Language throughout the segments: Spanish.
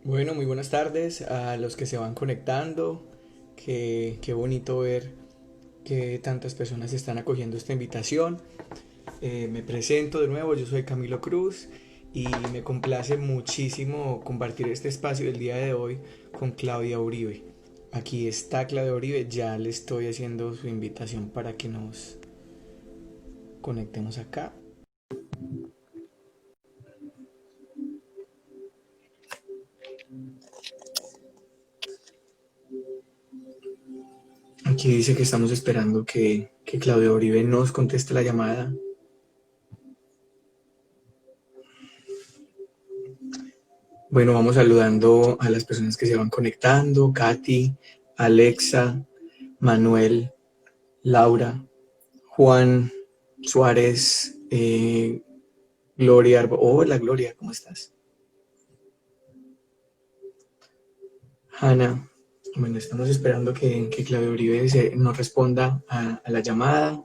Bueno, muy buenas tardes a los que se van conectando. Qué bonito ver que tantas personas están acogiendo esta invitación. Me presento de nuevo, yo soy Camilo Cruz y me complace muchísimo compartir este espacio del día de hoy con Claudia Uribe. Aquí está Claudia Uribe, ya le estoy haciendo su invitación para que nos conectemos acá. Aquí dice que estamos esperando que Claudia Uribe nos conteste la llamada. Bueno, vamos saludando a las personas que se van conectando: Katy, Alexa, Manuel, Laura, Juan Suárez, Gloria. Hola Gloria, ¿cómo estás? Hanna. Bueno, estamos esperando que Claudia Uribe nos responda a la llamada.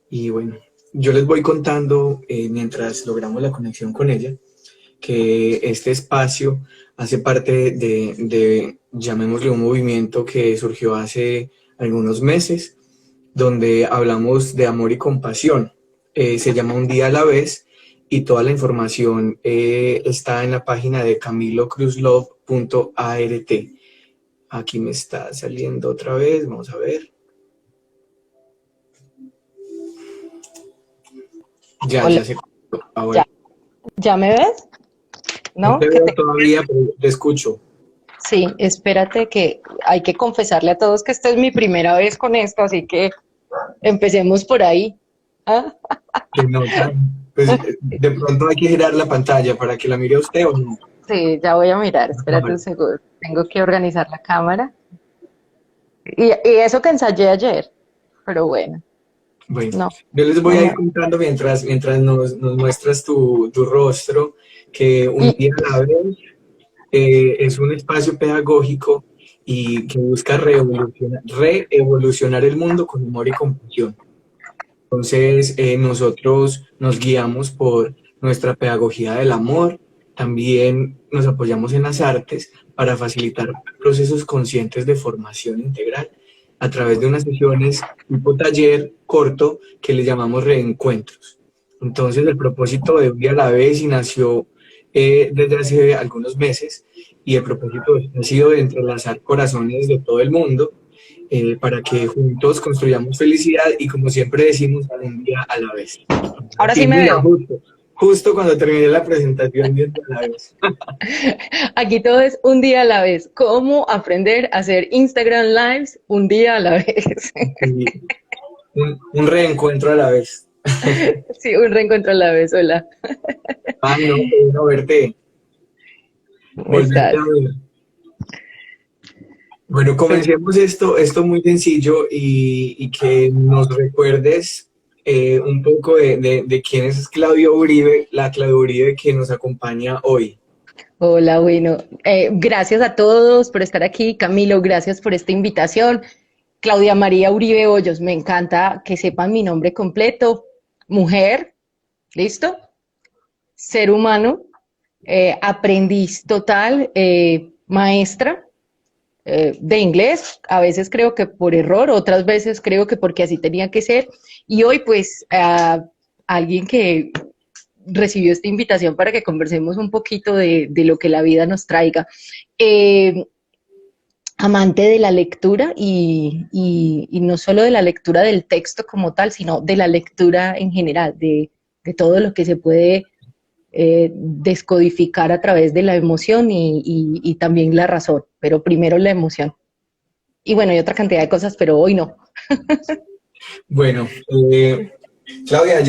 Y bueno, yo les voy contando mientras logramos la conexión con ella, que este espacio hace parte llamémosle, un movimiento que surgió hace algunos meses, donde hablamos de amor y compasión. Se llama Un Día a la Vez y toda la información está en la página de camilocruzlove.art. Aquí me está saliendo otra vez, vamos a ver. Hola, Ya se conectó ahora. ¿ya, ya me ves? No ¿No? te veo todavía, pero te escucho. Sí, espérate que hay que confesarle a todos que esta es mi primera vez con esto, así que empecemos por ahí. ¿Ah? Se nota. Pues de pronto hay que girar la pantalla para que la mire usted o no. Sí, ya voy a mirar, espérate un Vale. segundo. Tengo que organizar la cámara. Y eso que ensayé ayer, pero bueno, Bueno, no, yo les voy no a ir me... contando mientras nos muestras tu rostro, que Un Y, Día a la Vez es un espacio pedagógico y que busca reevolucionar el mundo con humor y compasión. Entonces, nosotros nos guiamos por nuestra pedagogía del amor, también nos apoyamos en las artes para facilitar procesos conscientes de formación integral a través de unas sesiones tipo taller corto que le llamamos reencuentros. Entonces, el propósito de Un Día a la Vez y nació desde hace algunos meses, y el propósito ha sido de entrelazar corazones de todo el mundo para que juntos construyamos felicidad y, como siempre decimos, un día a la vez. ahora Sí, sí me mira, veo. justo cuando terminé la presentación, de un día a la vez. Aquí todo es un día a la vez. ¿Cómo aprender a hacer Instagram Lives un día a la vez? Sí, un reencuentro a la vez. Sí, un reencuentro a la vez. Hola, Ay, no, qué bueno verte, ¿cómo volverte estás? a ver. Bueno, Pues comencemos esto muy sencillo, y que nos recuerdes un poco de quién es Claudio Uribe, la Claudio Uribe que nos acompaña hoy. hola, bueno, gracias a todos por estar aquí. Camilo, gracias por esta invitación. Claudia María Uribe Hoyos, me encanta que sepan mi nombre completo. Mujer, ¿listo? Ser humano, aprendiz total, maestra de inglés. A veces creo que por error, otras veces creo que porque así tenía que ser. Y hoy pues alguien que recibió esta invitación para que conversemos un poquito de lo que la vida nos traiga. Eh, Amante de la lectura y no solo de la lectura del texto como tal, sino de la lectura en general, de todo lo que se puede descodificar a través de la emoción y también la razón, pero primero la emoción. Y bueno, hay otra cantidad de cosas, pero hoy no. Bueno, Claudia,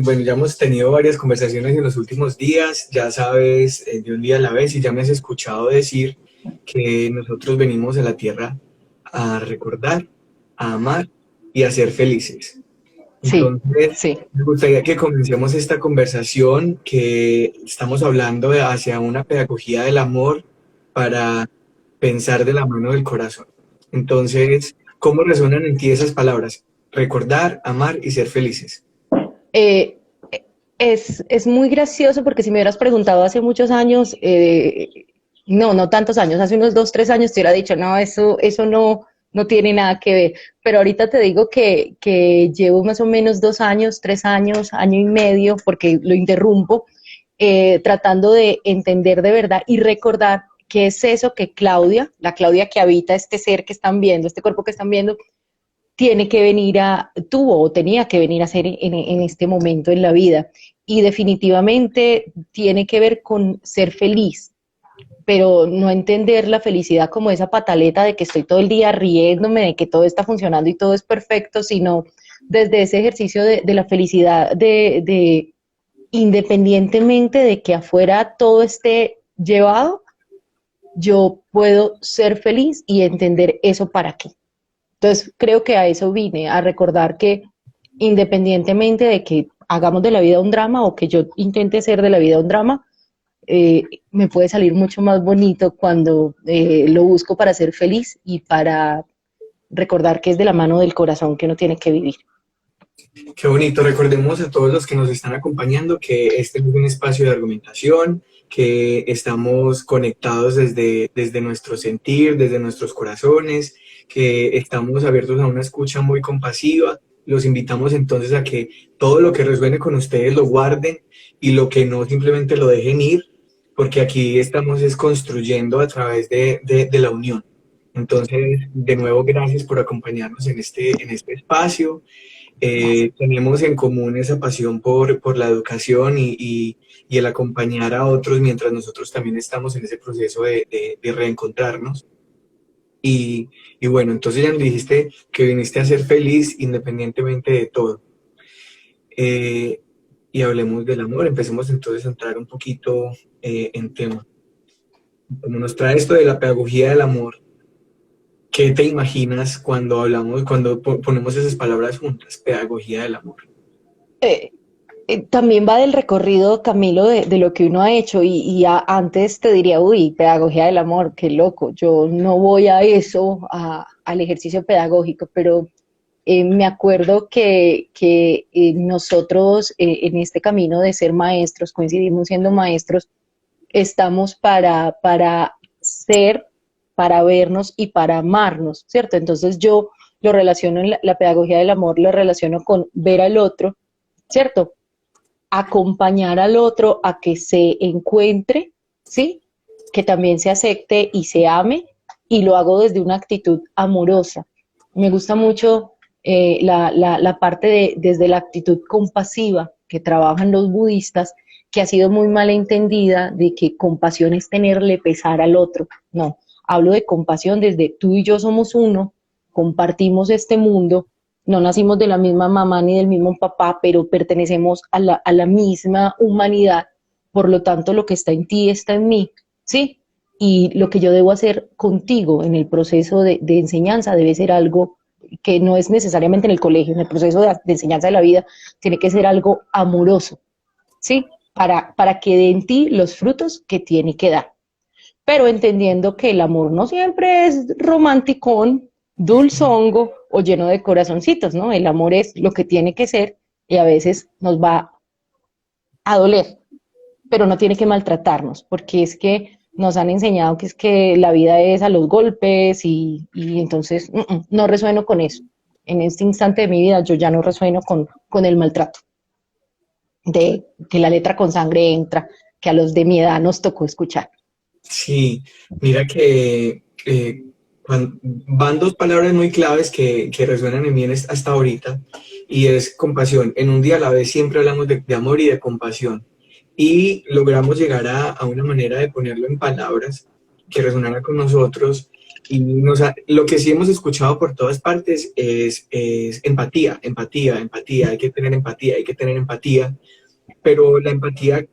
bueno, ya hemos tenido varias conversaciones en los últimos días, ya sabes, de un día a la vez, y ya me has escuchado decir que nosotros venimos a la tierra a recordar, a amar y a ser felices. Sí, Entonces, sí. me gustaría que comencemos esta conversación, que estamos hablando hacia una pedagogía del amor para pensar de la mano del corazón. Entonces, ¿cómo resuenan en ti esas palabras? Recordar, amar y ser felices. Eh, es muy gracioso porque si me hubieras preguntado hace muchos años, no, no tantos años, hace unos 2, 3 años te hubiera dicho, no, eso no, no tiene nada que ver. Pero ahorita te digo que llevo más o menos 2 años, 3 años, año y medio, porque lo interrumpo, tratando de entender de verdad y recordar qué es eso que Claudia, la Claudia que habita este ser que están viendo, este cuerpo que están viendo, tiene que venir tuvo o tenía que venir a hacer en este momento en la vida. Y definitivamente tiene que ver con ser feliz, pero no entender la felicidad como esa pataleta de que estoy todo el día riéndome, de que todo está funcionando y todo es perfecto, sino desde ese ejercicio de la felicidad, de independientemente de que afuera todo esté llevado, yo puedo ser feliz y entender eso para qué. Entonces, creo que a eso vine, a recordar que independientemente de que hagamos de la vida un drama o que yo intente hacer de la vida un drama, me puede salir mucho más bonito cuando lo busco para ser feliz y para recordar que es de la mano del corazón que uno tiene que vivir. Qué bonito. Recordemos a todos los que nos están acompañando que este es un espacio de argumentación, que estamos conectados desde nuestro sentir, desde nuestros corazones, que estamos abiertos a una escucha muy compasiva. Los invitamos entonces a que todo lo que resuene con ustedes lo guarden y lo que no simplemente lo dejen ir, porque aquí estamos es construyendo a través de la unión. Entonces, de nuevo, gracias por acompañarnos en este espacio. Tenemos en común esa pasión por la educación y el acompañar a otros mientras nosotros también estamos en ese proceso de reencontrarnos. Y bueno, entonces ya nos dijiste que viniste a ser feliz independientemente de todo. Eh, y hablemos del amor. Empecemos entonces a entrar un poquito en tema. Como nos trae esto de la pedagogía del amor, ¿qué te imaginas cuando hablamos, cuando ponemos esas palabras juntas? Pedagogía del amor. Eh, También va del recorrido, Camilo, de lo que uno ha hecho antes te diría, uy, pedagogía del amor, qué loco, yo no voy a eso, al ejercicio pedagógico, pero me acuerdo que nosotros en este camino de ser maestros, coincidimos siendo maestros, estamos para ser, para vernos y para amarnos, ¿cierto? Entonces yo lo relaciono en la pedagogía del amor, lo relaciono con ver al otro, ¿cierto? Acompañar al otro a que se encuentre, ¿sí? Que también se acepte y se ame, y lo hago desde una actitud amorosa. Me gusta mucho la parte desde la actitud compasiva que trabajan los budistas, que ha sido muy mal entendida de que compasión es tenerle pesar al otro. No, hablo de compasión desde tú y yo somos uno, compartimos este mundo, no nacimos de la misma mamá ni del mismo papá, pero pertenecemos a la misma humanidad, por lo tanto lo que está en ti está en mí, ¿sí? Y lo que yo debo hacer contigo en el proceso de enseñanza debe ser algo que no es necesariamente en el colegio, en el proceso de enseñanza de la vida, tiene que ser algo amoroso, ¿sí? Para que dé en ti los frutos que tiene que dar. Pero entendiendo que el amor no siempre es romanticón, dulzongo o lleno de corazoncitos, ¿no? El amor es lo que tiene que ser y a veces nos va a doler, pero no tiene que maltratarnos, porque es que nos han enseñado que es que la vida es a los golpes y entonces no resueno con eso. En este instante de mi vida yo ya no resueno con el maltrato, de que la letra con sangre entra, que a los de mi edad nos tocó escuchar. Sí, mira que van dos palabras muy claves que resuenan en mí hasta ahorita, y es compasión. En un día a la vez siempre hablamos de amor y de compasión, y logramos llegar a una manera de ponerlo en palabras que resonara con nosotros. Y lo que sí hemos escuchado por todas partes es empatía, empatía, empatía. Hay que tener empatía, hay que tener empatía, pero la empatía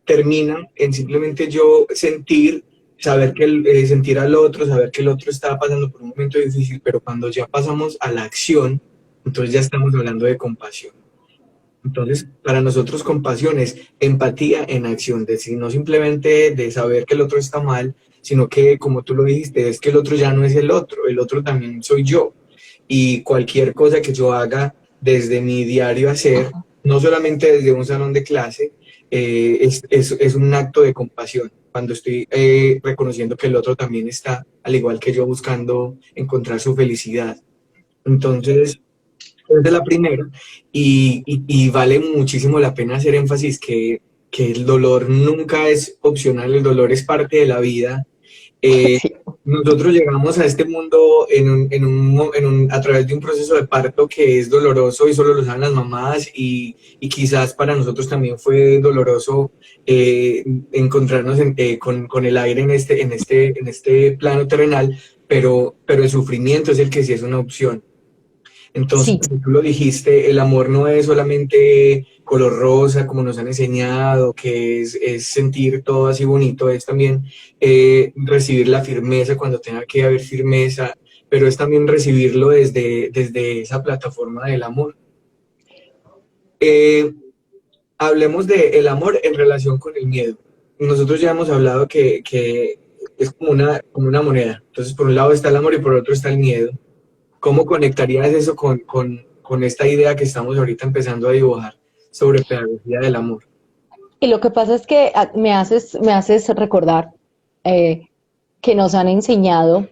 termina en simplemente yo sentir, saber que sentir al otro, saber que el otro está pasando por un momento difícil, pero cuando ya pasamos a la acción, entonces ya estamos hablando de compasión. Entonces, para nosotros compasión es empatía en acción, decir, no simplemente de saber que el otro está mal, sino que, como tú lo dijiste, es que el otro ya no es el otro también soy yo. Y cualquier cosa que yo haga desde mi diario hacer, no solamente desde un salón de clase, es un acto de compasión, cuando estoy reconociendo que el otro también está, al igual que yo, buscando encontrar su felicidad. Entonces, esa es la primera, y vale muchísimo la pena hacer énfasis que el dolor nunca es opcional, el dolor es parte de la vida. Eh, Sí, Nosotros llegamos a este mundo a través de un proceso de parto que es doloroso y solo lo saben las mamás, y quizás para nosotros también fue doloroso encontrarnos con el aire en este plano terrenal, pero el sufrimiento es el que sí es una opción. Entonces, sí, como tú lo dijiste, el amor no es solamente color rosa, como nos han enseñado, que es sentir todo así bonito, es también recibir la firmeza cuando tenga que haber firmeza, pero es también recibirlo desde esa plataforma del amor. Eh, Hablemos del amor en relación con el miedo. Nosotros ya hemos hablado que es como una moneda. Entonces, por un lado está el amor y por otro está el miedo. ¿Cómo conectarías eso con esta idea que estamos ahorita empezando a dibujar sobre pedagogía del amor? y lo que pasa es que me haces recordar eh, que nos han enseñado,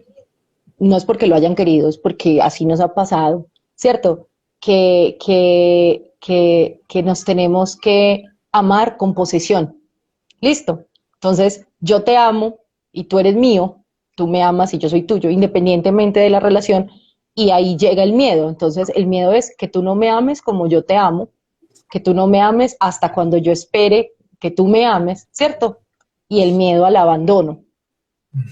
no es porque lo hayan querido, es porque así nos ha pasado, ¿cierto? Que nos tenemos que amar con posesión. Listo. Entonces, yo te amo y tú eres mío, tú me amas y yo soy tuyo, independientemente de la relación, y ahí llega el miedo. Entonces, el miedo es que tú no me ames como yo te amo, que tú no me ames hasta cuando yo espere que tú me ames, ¿cierto? Y el miedo al abandono.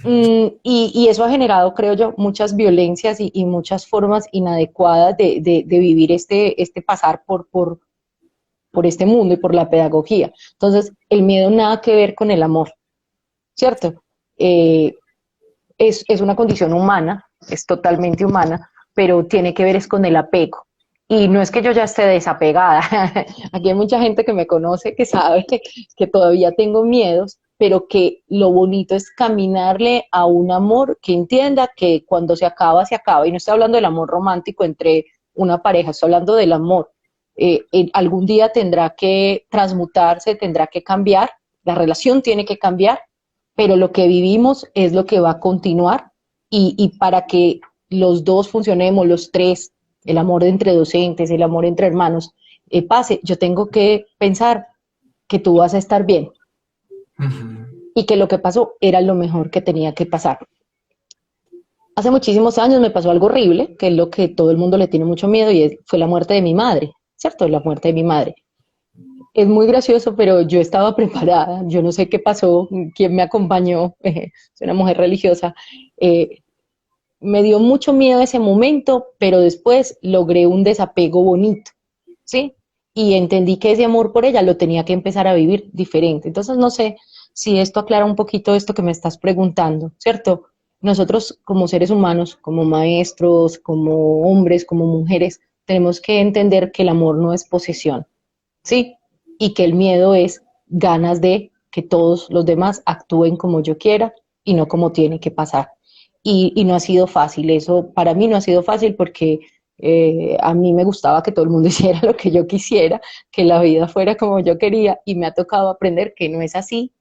Y eso ha generado, creo yo, muchas violencias y muchas formas inadecuadas de vivir este pasar por este mundo y por la pedagogía. Entonces, el miedo nada que ver con el amor, ¿cierto? Eh, es una condición humana, es totalmente humana, pero tiene que ver es con el apego. Y no es que yo ya esté desapegada. Aquí hay mucha gente que me conoce, que sabe que todavía tengo miedos, pero que lo bonito es caminarle a un amor que entienda que cuando se acaba, se acaba. Y no estoy hablando del amor romántico entre una pareja, estoy hablando del amor. Algún día tendrá que transmutarse, tendrá que cambiar, la relación tiene que cambiar, pero lo que vivimos es lo que va a continuar, y para que los dos funcionemos, los tres, el amor entre docentes, el amor entre hermanos, pase, yo tengo que pensar que tú vas a estar bien Ujú. y que lo que pasó era lo mejor que tenía que pasar. Hace muchísimos años me pasó algo horrible, que es lo que todo el mundo le tiene mucho miedo, y fue la muerte de mi madre, ¿cierto? La muerte de mi madre. Es muy gracioso, pero yo estaba preparada, yo no sé qué pasó, quién me acompañó, soy una mujer religiosa, eh, me dio mucho miedo ese momento, pero después logré un desapego bonito, ¿sí? Y entendí que ese amor por ella lo tenía que empezar a vivir diferente. Entonces, no sé si esto aclara un poquito esto que me estás preguntando, ¿cierto? Nosotros como seres humanos, como maestros, como hombres, como mujeres, tenemos que entender que el amor no es posesión, ¿sí? Y que el miedo es ganas de que todos los demás actúen como yo quiera y no como tiene que pasar. Y no ha sido fácil, eso para mí no ha sido fácil porque a mí me gustaba que todo el mundo hiciera lo que yo quisiera, que la vida fuera como yo quería, y me ha tocado aprender que no es así,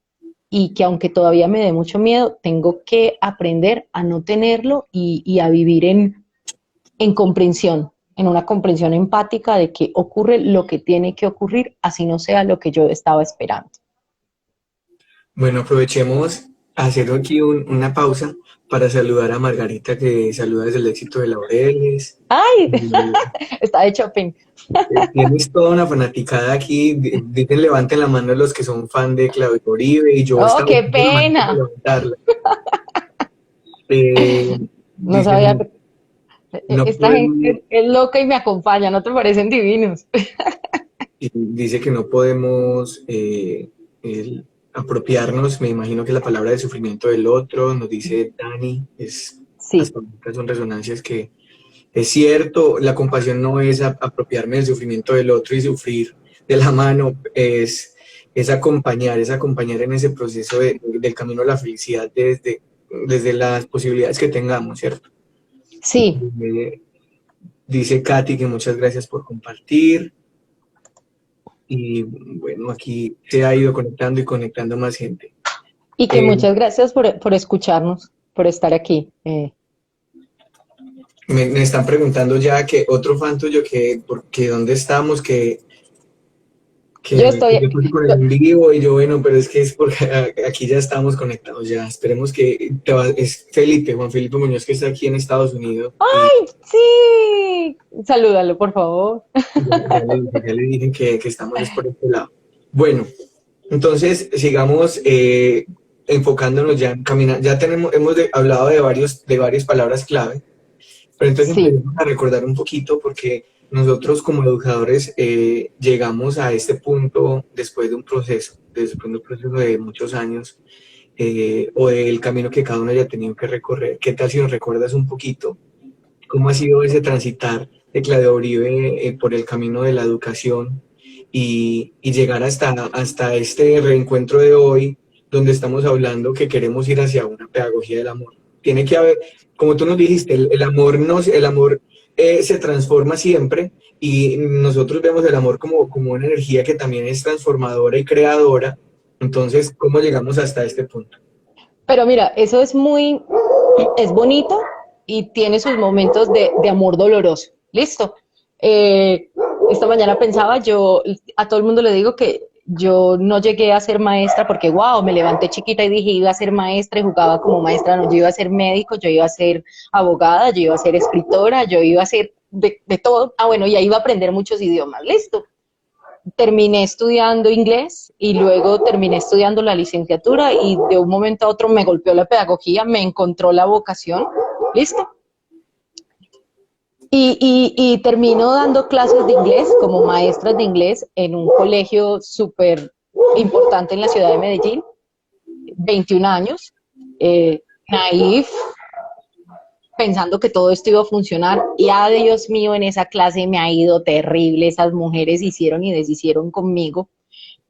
y que aunque todavía me dé mucho miedo, tengo que aprender a no tenerlo, y a vivir en comprensión, en una comprensión empática de que ocurre lo que tiene que ocurrir, así no sea lo que yo estaba esperando. Bueno, aprovechemos a hacer aquí una pausa para saludar a Margarita, que saluda desde el éxito de Laureles. ¡Ay! Eh, Está de Chopin. Tienes toda una fanaticada aquí. Dicen levanten la mano los que son fan de Claudio Uribe, y yo ¡Oh, estaba qué buscando la manera de pena! levantarla. No sabía. Dicen, no Esta podemos, gente es loca y me acompaña, ¿no te parecen divinos? dice que no podemos apropiarnos, me imagino que la palabra del sufrimiento del otro, nos dice Dani, Sí, hasta ahorita son resonancias que es cierto. La compasión no es apropiarme del sufrimiento del otro y sufrir de la mano, es acompañar en ese proceso del camino a la felicidad desde las posibilidades que tengamos, ¿cierto? sí. Eh, Dice Katy que muchas gracias por compartir. y bueno, aquí se ha ido conectando y conectando más gente. Y que Eh, muchas gracias por escucharnos, por estar aquí. me están preguntando ya que otro fan tuyo que dónde estamos, Yo que estoy, yo puse con el en vivo y yo, bueno, pero es que es porque aquí ya estamos conectados ya. Esperemos que es Felipe, Juan Felipe Muñoz, que está aquí en Estados Unidos y ¡ay, sí! Salúdalo, por favor. ya le dije que estamos es por este lado. Bueno, entonces sigamos enfocándonos ya en caminar. Ya hablado de varias palabras clave. Pero entonces Sí, empecemos a recordar un poquito porque nosotros como educadores llegamos a este punto después de un proceso de muchos años o del camino que cada uno haya tenido que recorrer. ¿Qué tal si nos recuerdas un poquito cómo ha sido ese transitar de Claudia Uribe por el camino de la educación y llegar hasta este reencuentro de hoy donde estamos hablando que queremos ir hacia una pedagogía del amor? Tiene que haber, como tú nos dijiste, el amor se transforma siempre y nosotros vemos el amor como una energía que también es transformadora y creadora. Entonces, ¿cómo llegamos hasta este punto? pero mira, eso es bonito y tiene sus momentos de amor doloroso. Listo. Eh, esta mañana pensaba, yo a todo el mundo le digo que yo no llegué a ser maestra porque, wow, me levanté chiquita y dije iba a ser maestra y jugaba como maestra. No, yo iba a ser médico, yo iba a ser abogada, yo iba a ser escritora, yo iba a ser de todo. Ah, bueno, y ahí iba a aprender muchos idiomas. Listo. Terminé estudiando inglés y luego terminé estudiando la licenciatura y de un momento a otro me golpeó la pedagogía, me encontró la vocación, listo. Y termino dando clases de inglés como maestra de inglés en un colegio súper importante en la ciudad de Medellín, 21 años, naif, pensando que todo esto iba a funcionar y a Dios mío, en esa clase me ha ido terrible, esas mujeres hicieron y deshicieron conmigo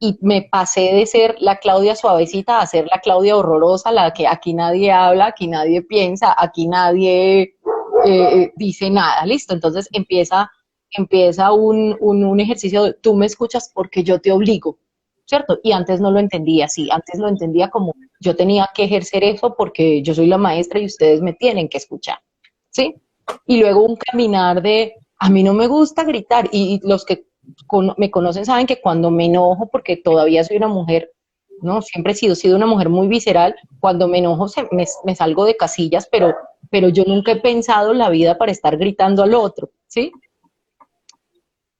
y me pasé de ser la Claudia suavecita a ser la Claudia horrorosa, la que aquí nadie habla, aquí nadie piensa, aquí nadie dice nada, listo. Entonces empieza un ejercicio de tú me escuchas porque yo te obligo, ¿cierto? Y antes no lo entendía así, antes lo entendía como yo tenía que ejercer eso porque yo soy la maestra y ustedes me tienen que escuchar, ¿sí? Y luego un caminar de, a mí no me gusta gritar, y los que me conocen saben que cuando me enojo, porque todavía soy una mujer, ¿no? Siempre he sido una mujer muy visceral, cuando me enojo me salgo de casillas, pero yo nunca he pensado la vida para estar gritando al otro, ¿sí?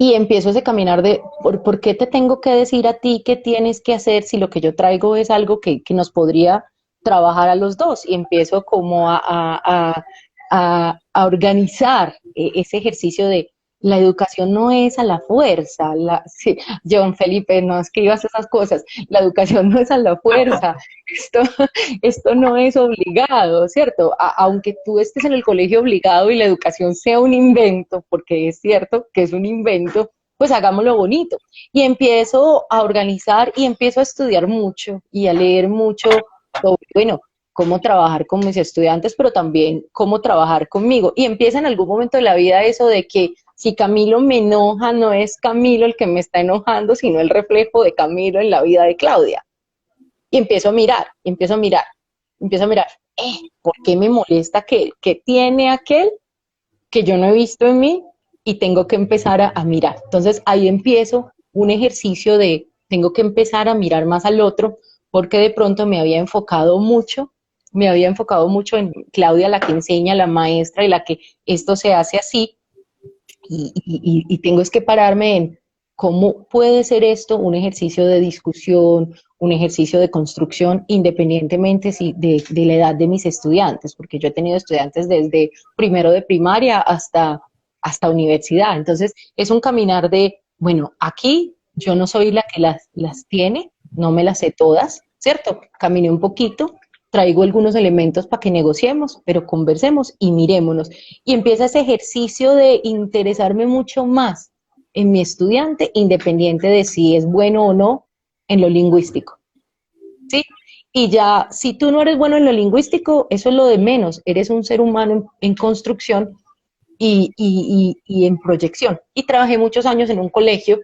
Y empiezo ese caminar de, ¿por qué te tengo que decir a ti qué tienes que hacer si lo que yo traigo es algo que nos podría trabajar a los dos? Y empiezo como a organizar ese ejercicio de la educación no es a la fuerza. Sí, John Felipe, no escribas esas cosas. La educación no es a la fuerza. Esto, esto no es obligado, ¿cierto? Aunque tú estés en el colegio obligado y la educación sea un invento, porque es cierto que es un invento, pues hagámoslo bonito. Y empiezo a organizar y empiezo a estudiar mucho y a leer mucho sobre, bueno, cómo trabajar con mis estudiantes, pero también cómo trabajar conmigo. Y empieza en algún momento de la vida eso de que si Camilo me enoja, no es Camilo el que me está enojando, sino el reflejo de Camilo en la vida de Claudia. Y empiezo a mirar, empiezo a mirar, empiezo a mirar, ¿por qué me molesta aquel? ¿Qué tiene aquel que yo no he visto en mí? Y tengo que empezar a mirar. Entonces ahí empiezo un ejercicio de, tengo que empezar a mirar más al otro, porque de pronto me había enfocado mucho en Claudia, la que enseña, la maestra, y la que esto se hace así, y tengo es que pararme en cómo puede ser esto un ejercicio de discusión, un ejercicio de construcción, independientemente de la edad de mis estudiantes, porque yo he tenido estudiantes desde primero de primaria hasta universidad. Entonces, es un caminar de, bueno, aquí yo no soy la que las tiene, no me las sé todas, ¿cierto? Caminé un poquito, traigo algunos elementos para que negociemos, pero conversemos y mirémonos. Y empieza ese ejercicio de interesarme mucho más en mi estudiante, independiente de si es bueno o no en lo lingüístico, ¿sí? Y ya, si tú no eres bueno en lo lingüístico, eso es lo de menos, eres un ser humano en construcción y en proyección. Y trabajé muchos años en un colegio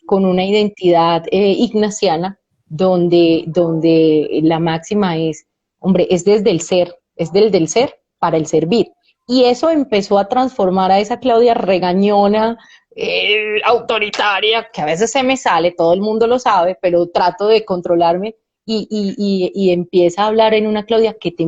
con una identidad ignaciana, donde la máxima es, hombre, es desde el ser, es del ser para el servir. Y eso empezó a transformar a esa Claudia regañona, autoritaria, que a veces se me sale, todo el mundo lo sabe, pero trato de controlarme y empieza a hablar en una Claudia que te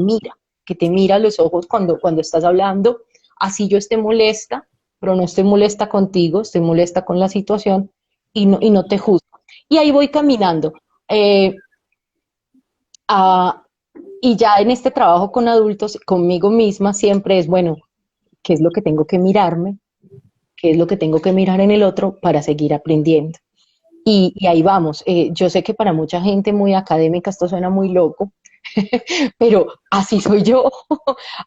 mira a los ojos cuando estás hablando, así yo esté molesta, pero no estoy molesta contigo, estoy molesta con la situación y no te juzgo. Y ahí voy caminando. Eh, a, y ya en este trabajo con adultos, conmigo misma siempre es, bueno, ¿qué es lo que tengo que mirarme? ¿Qué es lo que tengo que mirar en el otro para seguir aprendiendo? Y ahí vamos. Yo sé que para mucha gente muy académica esto suena muy loco, pero así soy yo,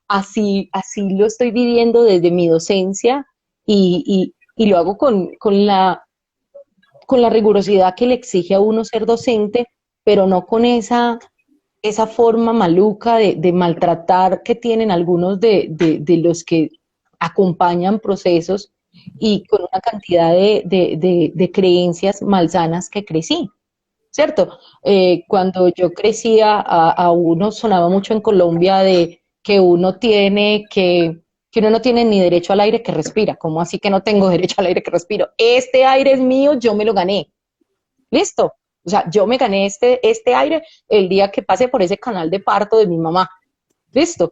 así lo estoy viviendo desde mi docencia y lo hago con la rigurosidad que le exige a uno ser docente, pero no con esa forma maluca de maltratar que tienen algunos de los que acompañan procesos y con una cantidad de creencias malsanas que crecí, ¿cierto? Cuando yo crecía, a uno sonaba mucho en Colombia de que que uno no tiene ni derecho al aire que respira. ¿Cómo así que no tengo derecho al aire que respiro? Este aire es mío, yo me lo gané. Listo. O sea, yo me gané este aire el día que pasé por ese canal de parto de mi mamá. Listo.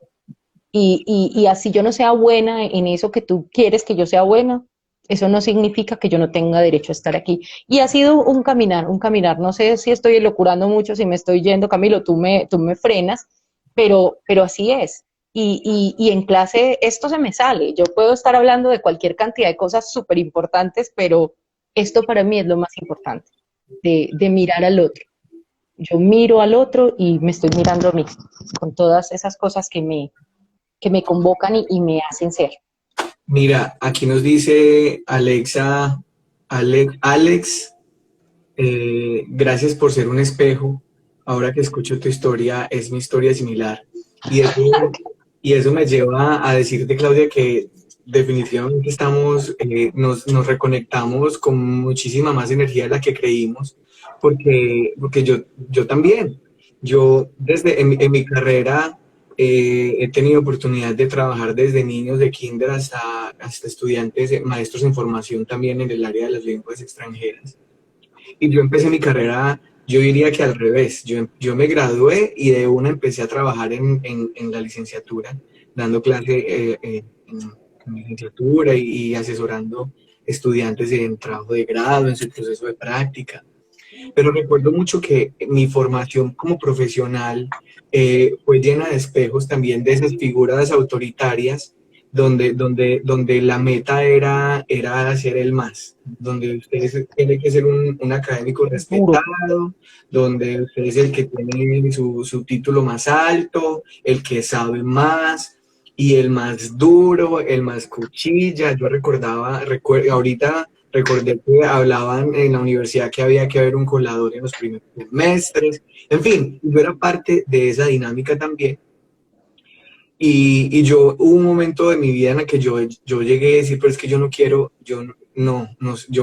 Y así yo no sea buena en eso que tú quieres que yo sea buena, eso no significa que yo no tenga derecho a estar aquí. Y ha sido un caminar. No sé si estoy locurando mucho, si me estoy yendo, Camilo, tú me frenas, pero así es. Y en clase esto se me sale. Yo puedo estar hablando de cualquier cantidad de cosas súper importantes, pero esto para mí es lo más importante, de mirar al otro. Yo miro al otro y me estoy mirando a mí, con todas esas cosas que me convocan y me hacen ser. Mira, aquí nos dice Alex, gracias por ser un espejo. Ahora que escucho tu historia, es mi historia similar. Y eso me lleva a decirte, Claudia, que definitivamente nos reconectamos con muchísima más energía de la que creímos, porque yo también, en mi carrera he tenido oportunidad de trabajar desde niños de kinder hasta estudiantes, maestros en formación también en el área de las lenguas extranjeras. Y yo empecé mi carrera, yo diría que al revés. Yo me gradué y de una empecé a trabajar en la licenciatura, dando clase en licenciatura y asesorando estudiantes en trabajo de grado, en su proceso de práctica. Pero recuerdo mucho que mi formación como profesional fue llena de espejos también de esas figuras autoritarias donde la meta era hacer el más, donde usted tiene que ser un académico Duro. respetado, donde usted es el que tiene su título más alto, el que sabe más, y el más duro, el más cuchilla. Yo ahorita recordé que hablaban en la universidad que había que haber un colador en los primeros semestres. En fin, yo era parte de esa dinámica también. Yo, hubo un momento de mi vida en el que yo llegué a decir, pero es que yo no quiero, yo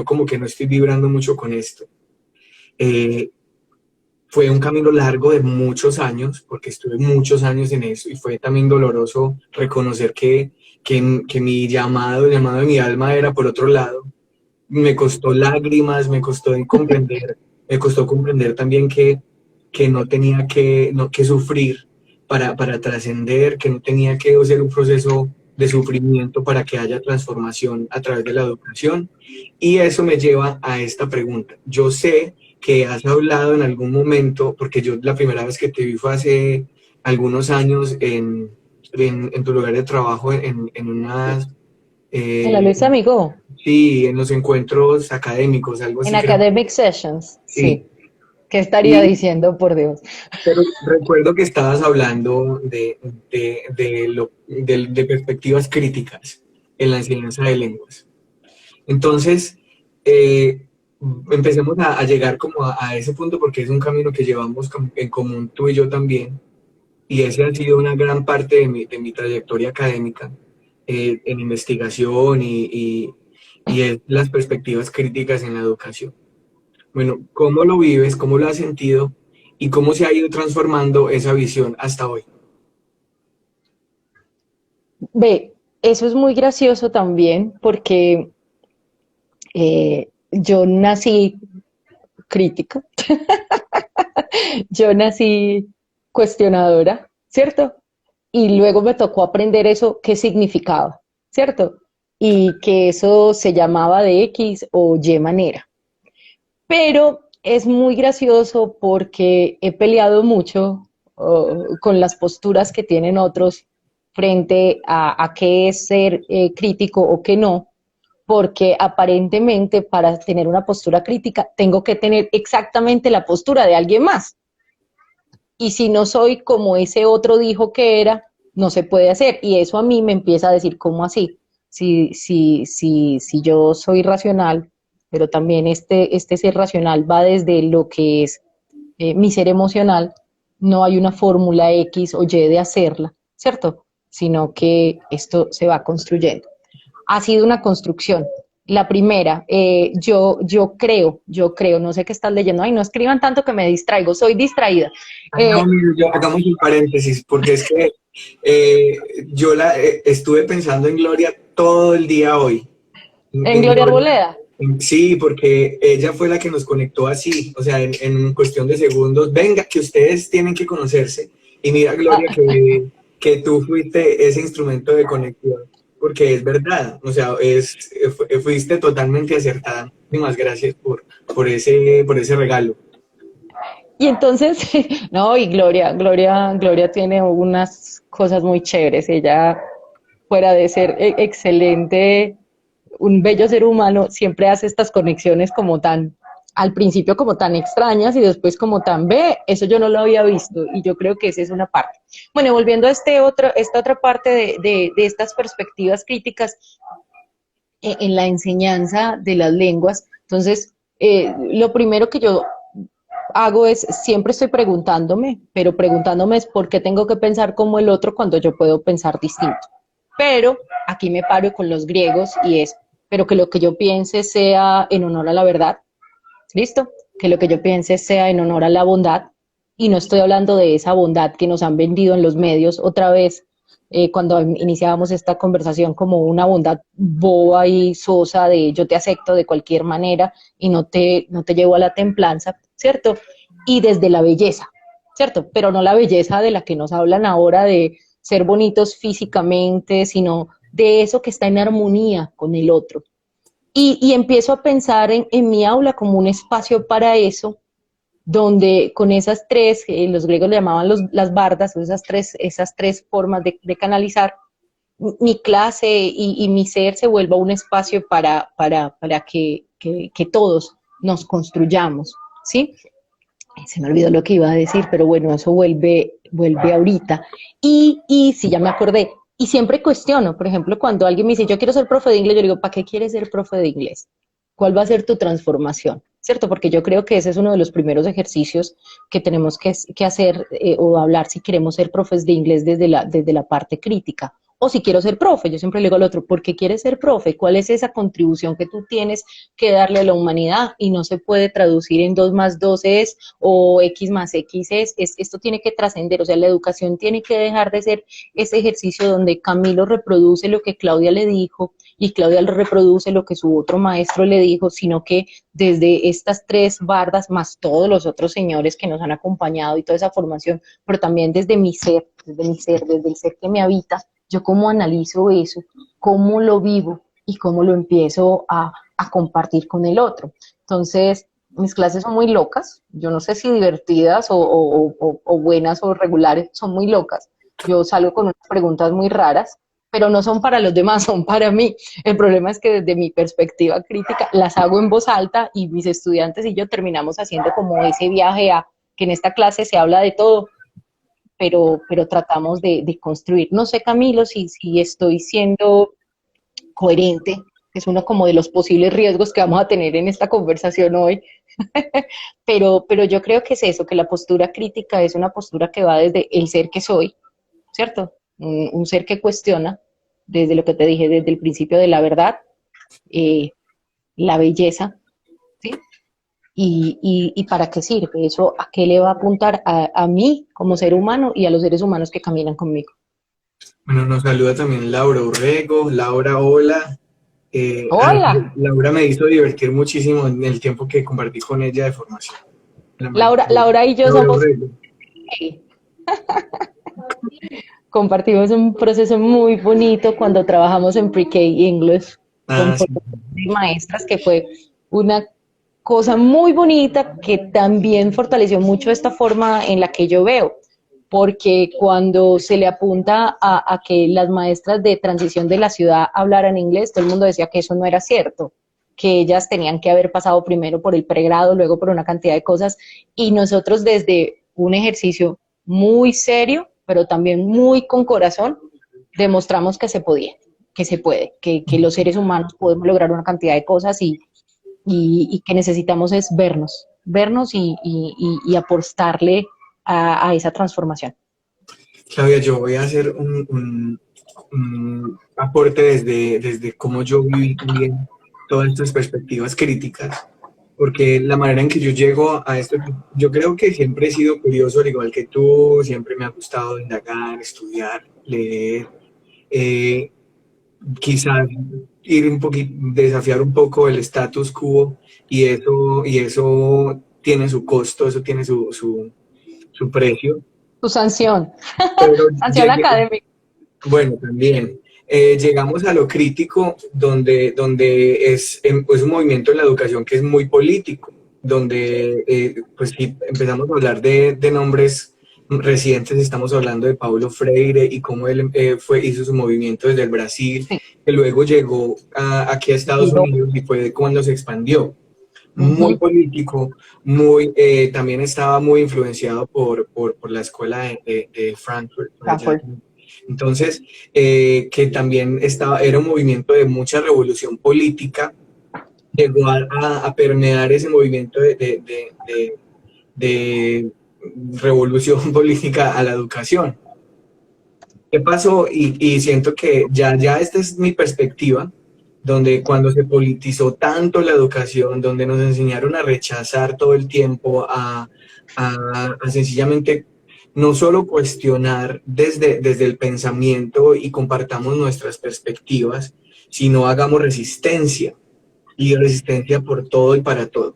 como que no estoy vibrando mucho con esto. Eh, Fue un camino largo de muchos años, porque estuve muchos años en eso, y fue también doloroso reconocer que mi llamado, el llamado de mi alma era por otro lado. Me costó lágrimas, me costó comprender también que no tenía que sufrir para trascender, que no tenía que hacer un proceso de sufrimiento para que haya transformación a través de la educación. Y eso me lleva a esta pregunta. Yo sé que has hablado en algún momento, porque yo la primera vez que te vi fue hace algunos años en tu lugar de trabajo en unas... En la eh, Luisa Amigo, Sí, en los encuentros académicos, algo en así creo. Academic Sessions, Sí. sí. ¿Qué estaría Y, diciendo, por Dios? pero recuerdo que estabas hablando de perspectivas críticas en la enseñanza de lenguas. Entonces, eh, empecemos a llegar como a ese punto porque es un camino que llevamos en común tú y yo también. Y ese ha sido una gran parte de mi trayectoria académica en investigación y es las perspectivas críticas en la educación. Bueno, ¿cómo lo vives? ¿Cómo lo has sentido? ¿Y cómo se ha ido transformando esa visión hasta hoy? Ve, eso es muy gracioso también porque yo nací crítica, yo nací cuestionadora, ¿cierto? Y luego me tocó aprender eso, qué significaba, ¿cierto? Y que eso se llamaba de X o Y manera. Pero es muy gracioso porque he peleado mucho con las posturas que tienen otros frente a qué es ser crítico o qué no, porque aparentemente para tener una postura crítica tengo que tener exactamente la postura de alguien más. Y si no soy como ese otro dijo que era, no se puede hacer. Y eso a mí me empieza a decir, ¿cómo así? Si yo soy racional, pero también este ser racional va desde lo que es mi ser emocional, no hay una fórmula X o Y de hacerla, ¿cierto? Sino que esto se va construyendo. Ha sido una construcción. La primera, yo creo, no sé qué estás leyendo, ay, no escriban tanto que me distraigo, soy distraída. Ah, no, Eh, mire, hagamos un paréntesis, porque es que yo estuve pensando en Gloria todo el día hoy. en Gloria Gloria. Arboleda. Sí, porque ella fue la que nos conectó así, o sea, en cuestión de segundos. Venga, que ustedes tienen que conocerse. Y mira, Gloria, Ah, que tú fuiste ese instrumento de conexión, porque es verdad, o sea, fuiste totalmente acertada. Muchísimas gracias por ese regalo. y entonces, no, y Gloria tiene unas cosas muy chéveres. Ella, fuera de ser excelente, un bello ser humano, siempre hace estas conexiones como tan, al principio como tan extrañas y después como tan, ve, eso yo no lo había visto y yo creo que esa es una parte. Bueno, volviendo a esta otra parte de estas perspectivas críticas en la enseñanza de las lenguas, entonces, lo primero que yo hago es, siempre estoy preguntándome, pero preguntándome es por qué tengo que pensar como el otro cuando yo puedo pensar distinto. Pero aquí me paro con los griegos y es, pero que lo que yo piense sea en honor a la verdad, ¿listo? Que lo que yo piense sea en honor a la bondad, y no estoy hablando de esa bondad que nos han vendido en los medios otra vez, cuando iniciábamos esta conversación como una bondad boba y sosa de yo te acepto de cualquier manera y no te llevo a la templanza, ¿cierto? Y desde la belleza, ¿cierto? Pero no la belleza de la que nos hablan ahora de ser bonitos físicamente, sino de eso que está en armonía con el otro, y empiezo a pensar en mi aula como un espacio para eso, donde con esas tres, los griegos le llamaban las bardas, esas tres formas de canalizar, mi clase y mi ser se vuelva un espacio para que todos nos construyamos, ¿sí? Se me olvidó lo que iba a decir, pero bueno, eso vuelve ahorita. Y sí, ya me acordé. Y siempre cuestiono, por ejemplo, cuando alguien me dice, yo quiero ser profe de inglés, yo digo, ¿para qué quieres ser profe de inglés? ¿Cuál va a ser tu transformación? ¿Cierto? Porque yo creo que ese es uno de los primeros ejercicios que tenemos que hacer o hablar si queremos ser profes de inglés desde la parte crítica. O si quiero ser profe, yo siempre le digo al otro, ¿por qué quieres ser profe? ¿Cuál es esa contribución que tú tienes que darle a la humanidad? Y no se puede traducir en 2 más 2 es o X más X esto tiene que trascender, o sea, la educación tiene que dejar de ser ese ejercicio donde Camilo reproduce lo que Claudia le dijo y Claudia reproduce lo que su otro maestro le dijo, sino que desde estas tres bardas, más todos los otros señores que nos han acompañado y toda esa formación, pero también desde el ser que me habita, yo cómo analizo eso, cómo lo vivo y cómo lo empiezo a compartir con el otro. Entonces, mis clases son muy locas, yo no sé si divertidas o buenas o regulares, son muy locas. Yo salgo con unas preguntas muy raras, pero no son para los demás, son para mí. El problema es que desde mi perspectiva crítica las hago en voz alta y mis estudiantes y yo terminamos haciendo como ese viaje a que en esta clase se habla de todo, pero tratamos de construir. No sé, Camilo, si estoy siendo coherente, que es uno como de los posibles riesgos que vamos a tener en esta conversación hoy, pero yo creo que es eso, que la postura crítica es una postura que va desde el ser que soy, ¿cierto? Un ser que cuestiona, desde lo que te dije, desde el principio de la verdad, eh, la belleza, ¿sí? y para qué sirve. ¿Eso a qué le va a apuntar a mí como ser humano y a los seres humanos que caminan conmigo? Bueno, nos saluda también Laura Urrego. Laura, hola. Hola, Laura me hizo divertir muchísimo en el tiempo que compartí con ella de formación. La Laura, maestra Laura y yo Laura somos, Urrego. compartimos un proceso muy bonito cuando trabajamos en Pre-K English con Ah, sí. formación de maestras, que fue una cosa muy bonita que también fortaleció mucho esta forma en la que yo veo, porque cuando se le apunta a que las maestras de transición de la ciudad hablaran inglés, todo el mundo decía que eso no era cierto, que ellas tenían que haber pasado primero por el pregrado, luego por una cantidad de cosas, y nosotros desde un ejercicio muy serio, pero también muy con corazón, demostramos que se podía, que se puede, que los seres humanos podemos lograr una cantidad de cosas y que necesitamos es vernos y apostarle a esa transformación. Claudia, yo voy a hacer un aporte desde cómo yo viví también todas estas perspectivas críticas, porque la manera en que yo llego a esto, yo creo que siempre he sido curioso, al igual que tú, siempre me ha gustado indagar, estudiar, leer, eh, quizás ir un poquito, desafiar un poco el status quo, y eso tiene su costo, eso tiene su precio. Tu sanción, Pero sanción llegué, académica. bueno, también llegamos a lo crítico, donde es un movimiento en la educación que es muy político, donde pues sí, empezamos a hablar de nombres recientes. Estamos hablando de Paulo Freire y cómo él hizo su movimiento desde el Brasil, Sí. que luego llegó aquí a Estados Y yo, Unidos y fue cuando se expandió. Muy ujú, político, también estaba muy influenciado por la escuela de Frankfurt, por allá. Stanford. Entonces, que también era un movimiento de mucha revolución política, llegó a permear ese movimiento de revolución política a la educación. ¿Qué pasó? Y siento que ya esta es mi perspectiva, donde cuando se politizó tanto la educación, donde nos enseñaron a rechazar todo el tiempo, a sencillamente no solo cuestionar desde el pensamiento y compartamos nuestras perspectivas, sino hagamos resistencia, y resistencia por todo y para todo.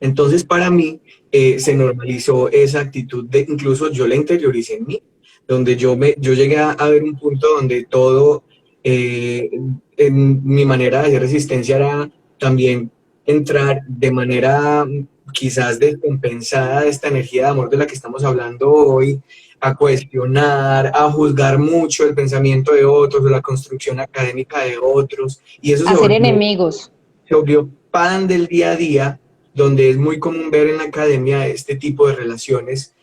Entonces, para mí, se normalizó esa actitud, incluso yo la interioricé en mí, donde yo llegué a ver un punto donde todo, eh, en mi manera de hacer resistencia era también entrar de manera quizás descompensada de esta energía de amor de la que estamos hablando hoy, a cuestionar, a juzgar mucho el pensamiento de otros, la construcción académica de otros, y eso hacer enemigos. se volvió pan del día a día, donde es muy común ver en la academia este tipo de relaciones,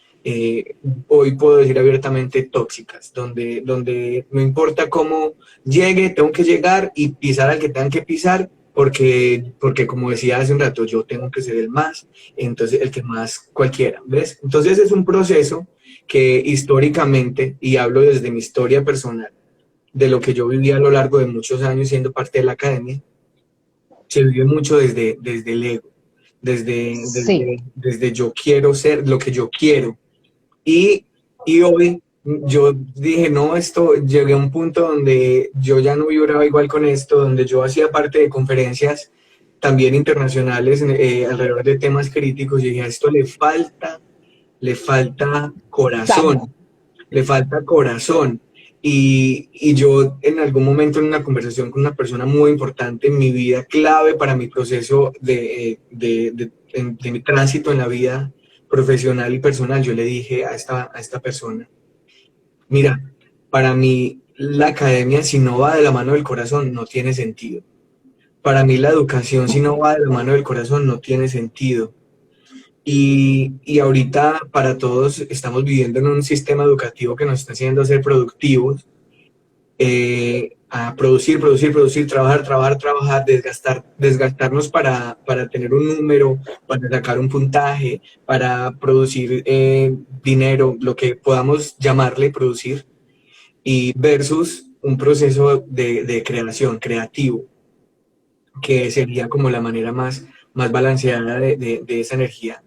hoy puedo decir abiertamente tóxicas, donde no importa cómo llegue, tengo que llegar y pisar al que tengan que pisar, porque como decía hace un rato, yo tengo que ser el más, entonces el que más cualquiera, ¿ves? Entonces es un proceso que históricamente, y hablo desde mi historia personal, de lo que yo viví a lo largo de muchos años siendo parte de la academia, se vive mucho desde el ego, Sí. desde yo quiero ser lo que yo quiero. Y hoy yo dije, no, esto, llegué a un punto donde yo ya no vibraba igual con esto, donde yo hacía parte de conferencias también internacionales alrededor de temas críticos, y dije, a esto le falta Sal. corazón, le falta corazón. Y yo en algún momento en una conversación con una persona muy importante en mi vida, clave para mi proceso de mi tránsito en la vida profesional y personal, yo le dije a esta persona, mira, para mí la academia si no va de la mano del corazón no tiene sentido. Para mí la educación si no va de la mano del corazón no tiene sentido. Y ahorita para todos estamos viviendo en un sistema educativo que nos está haciendo ser productivos, a producir, trabajar, desgastarnos para tener un número, para sacar un puntaje, para producir dinero, lo que podamos llamarle producir, y versus un proceso de creación, creativo, que sería como la manera más balanceada de esa energía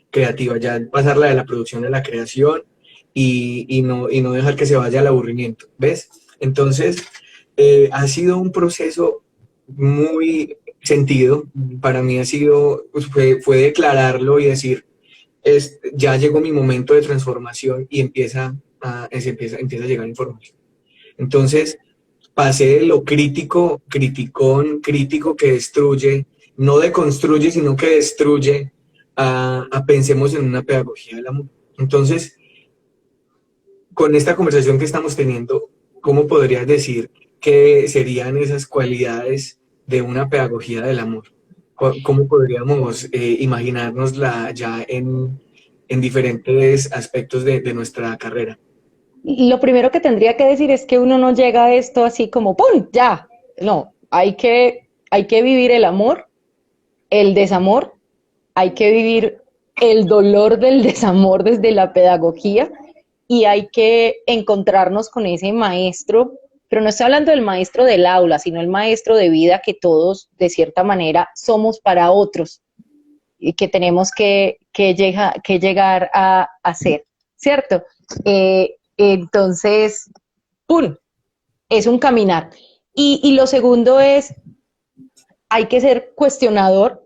creativa, ya pasarla de la producción a la creación y no dejar que se vaya al aburrimiento, ¿ves? Entonces, ha sido un proceso muy sentido, para mí ha sido, pues, fue declararlo y decir, ya llegó mi momento de transformación y empieza a llegar información. Entonces, pasé de lo crítico, criticón, crítico que destruye, no deconstruye, sino que destruye, a pensemos en una pedagogía del amor. Entonces, con esta conversación que estamos teniendo, ¿cómo podrías decir que serían esas cualidades de una pedagogía del amor? ¿Cómo podríamos imaginárnosla ya en diferentes aspectos de nuestra carrera? Lo primero que tendría que decir es que uno no llega a esto así como ¡pum! Ya. No, hay que vivir el amor, el desamor, hay que vivir el dolor del desamor desde la pedagogía y hay que encontrarnos con ese maestro, pero no estoy hablando del maestro del aula, sino el maestro de vida que todos, de cierta manera, somos para otros y que tenemos que llegar a ser, ¿cierto? Entonces, ¡pum! Es un caminar. Y lo segundo es, hay que ser cuestionador,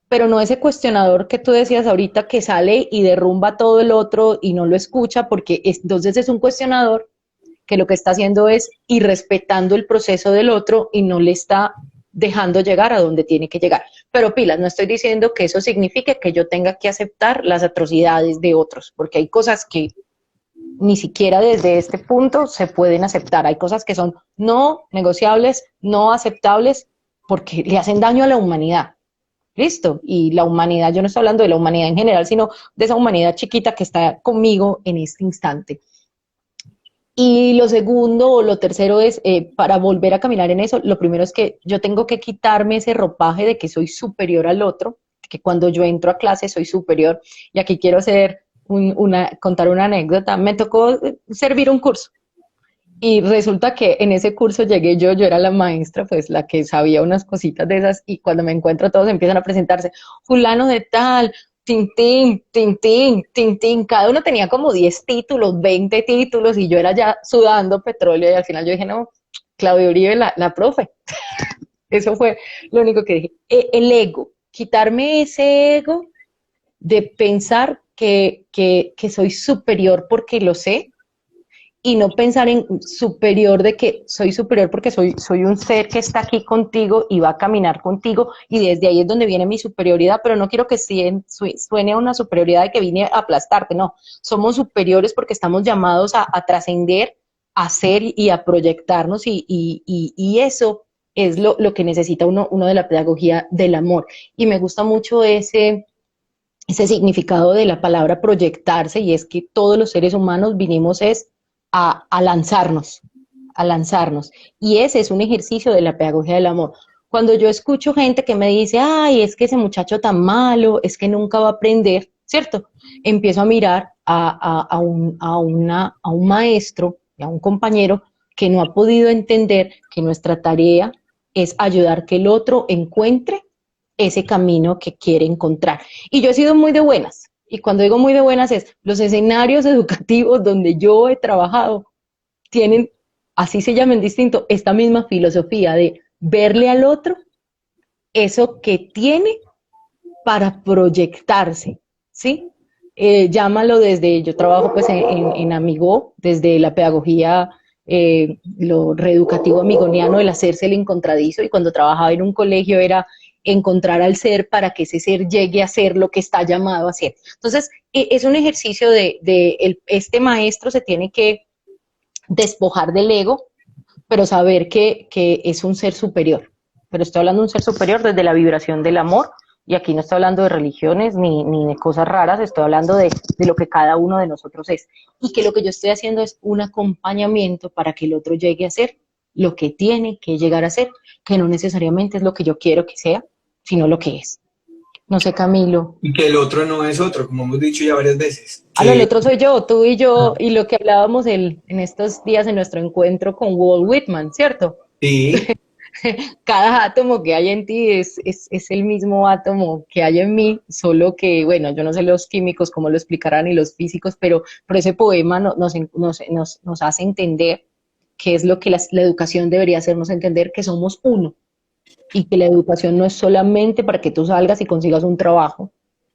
pero no ese cuestionador que tú decías ahorita que sale y derrumba todo el otro y no lo escucha, porque entonces es un cuestionador que lo que está haciendo es irrespetando el proceso del otro y no le está dejando llegar a donde tiene que llegar. Pero pilas, no estoy diciendo que eso signifique que yo tenga que aceptar las atrocidades de otros, porque hay cosas que ni siquiera desde este punto se pueden aceptar. Hay cosas que son no negociables, no aceptables, porque le hacen daño a la humanidad. Listo. Y la humanidad, yo no estoy hablando de la humanidad en general, sino de esa humanidad chiquita que está conmigo en este instante. Y lo segundo o lo tercero es, para volver a caminar en eso, lo primero es que yo tengo que quitarme ese ropaje de que soy superior al otro, que cuando yo entro a clase soy superior. Y aquí quiero contar una anécdota. Me tocó servir un curso. Y resulta que en ese curso llegué yo era la maestra, pues la que sabía unas cositas de esas, y cuando me encuentro todos empiezan a presentarse, fulano de tal, Tintín, Tintín, Tintín, cada uno tenía como 10 títulos, 20 títulos, y yo era ya sudando petróleo, y al final yo dije, no, Claudia Uribe, la profe. Eso fue lo único que dije. El ego, quitarme ese ego de pensar que soy superior porque lo sé, y no pensar en superior de que soy superior porque soy un ser que está aquí contigo y va a caminar contigo y desde ahí es donde viene mi superioridad, pero no quiero que suene a una superioridad de que vine a aplastarte, no, somos superiores porque estamos llamados a trascender, a ser y a proyectarnos y eso es lo que necesita uno de la pedagogía del amor. Y me gusta mucho ese significado de la palabra proyectarse, y es que todos los seres humanos vinimos a lanzarnos, a lanzarnos. Y ese es un ejercicio de la pedagogía del amor. Cuando yo escucho gente que me dice, ay, es que ese muchacho tan malo, es que nunca va a aprender, ¿cierto? Empiezo a mirar a un maestro, a un compañero que no ha podido entender que nuestra tarea es ayudar que el otro encuentre ese camino que quiere encontrar. Y yo he sido muy de buenas, y cuando digo muy de buenas es, los escenarios educativos donde yo he trabajado tienen, así se llaman distinto, esta misma filosofía de verle al otro eso que tiene para proyectarse, ¿sí? Llámalo desde, yo trabajo pues en Amigo, desde la pedagogía, lo reeducativo amigoniano, el hacerse el encontradizo, y cuando trabajaba en un colegio era encontrar al ser para que ese ser llegue a ser lo que está llamado a ser. Entonces, es un ejercicio este maestro se tiene que despojar del ego, pero saber que es un ser superior. Pero estoy hablando de un ser superior desde la vibración del amor, y aquí no estoy hablando de religiones ni de cosas raras, estoy hablando de lo que cada uno de nosotros es. Y que lo que yo estoy haciendo es un acompañamiento para que el otro llegue a ser lo que tiene que llegar a ser, que no necesariamente es lo que yo quiero que sea, sino lo que es. No sé, Camilo. Y que el otro no es otro, como hemos dicho ya varias veces. Ah, no, el otro soy yo, tú y yo, y lo que hablábamos en estos días en nuestro encuentro con Walt Whitman, ¿cierto? Sí, Cada átomo que hay en ti es el mismo átomo que hay en mí, solo que, bueno, yo no sé los químicos cómo lo explicarán y los físicos, pero ese poema nos hace entender qué es lo que la educación debería hacernos entender, que somos uno y que la educación no es solamente para que tú salgas y consigas un trabajo,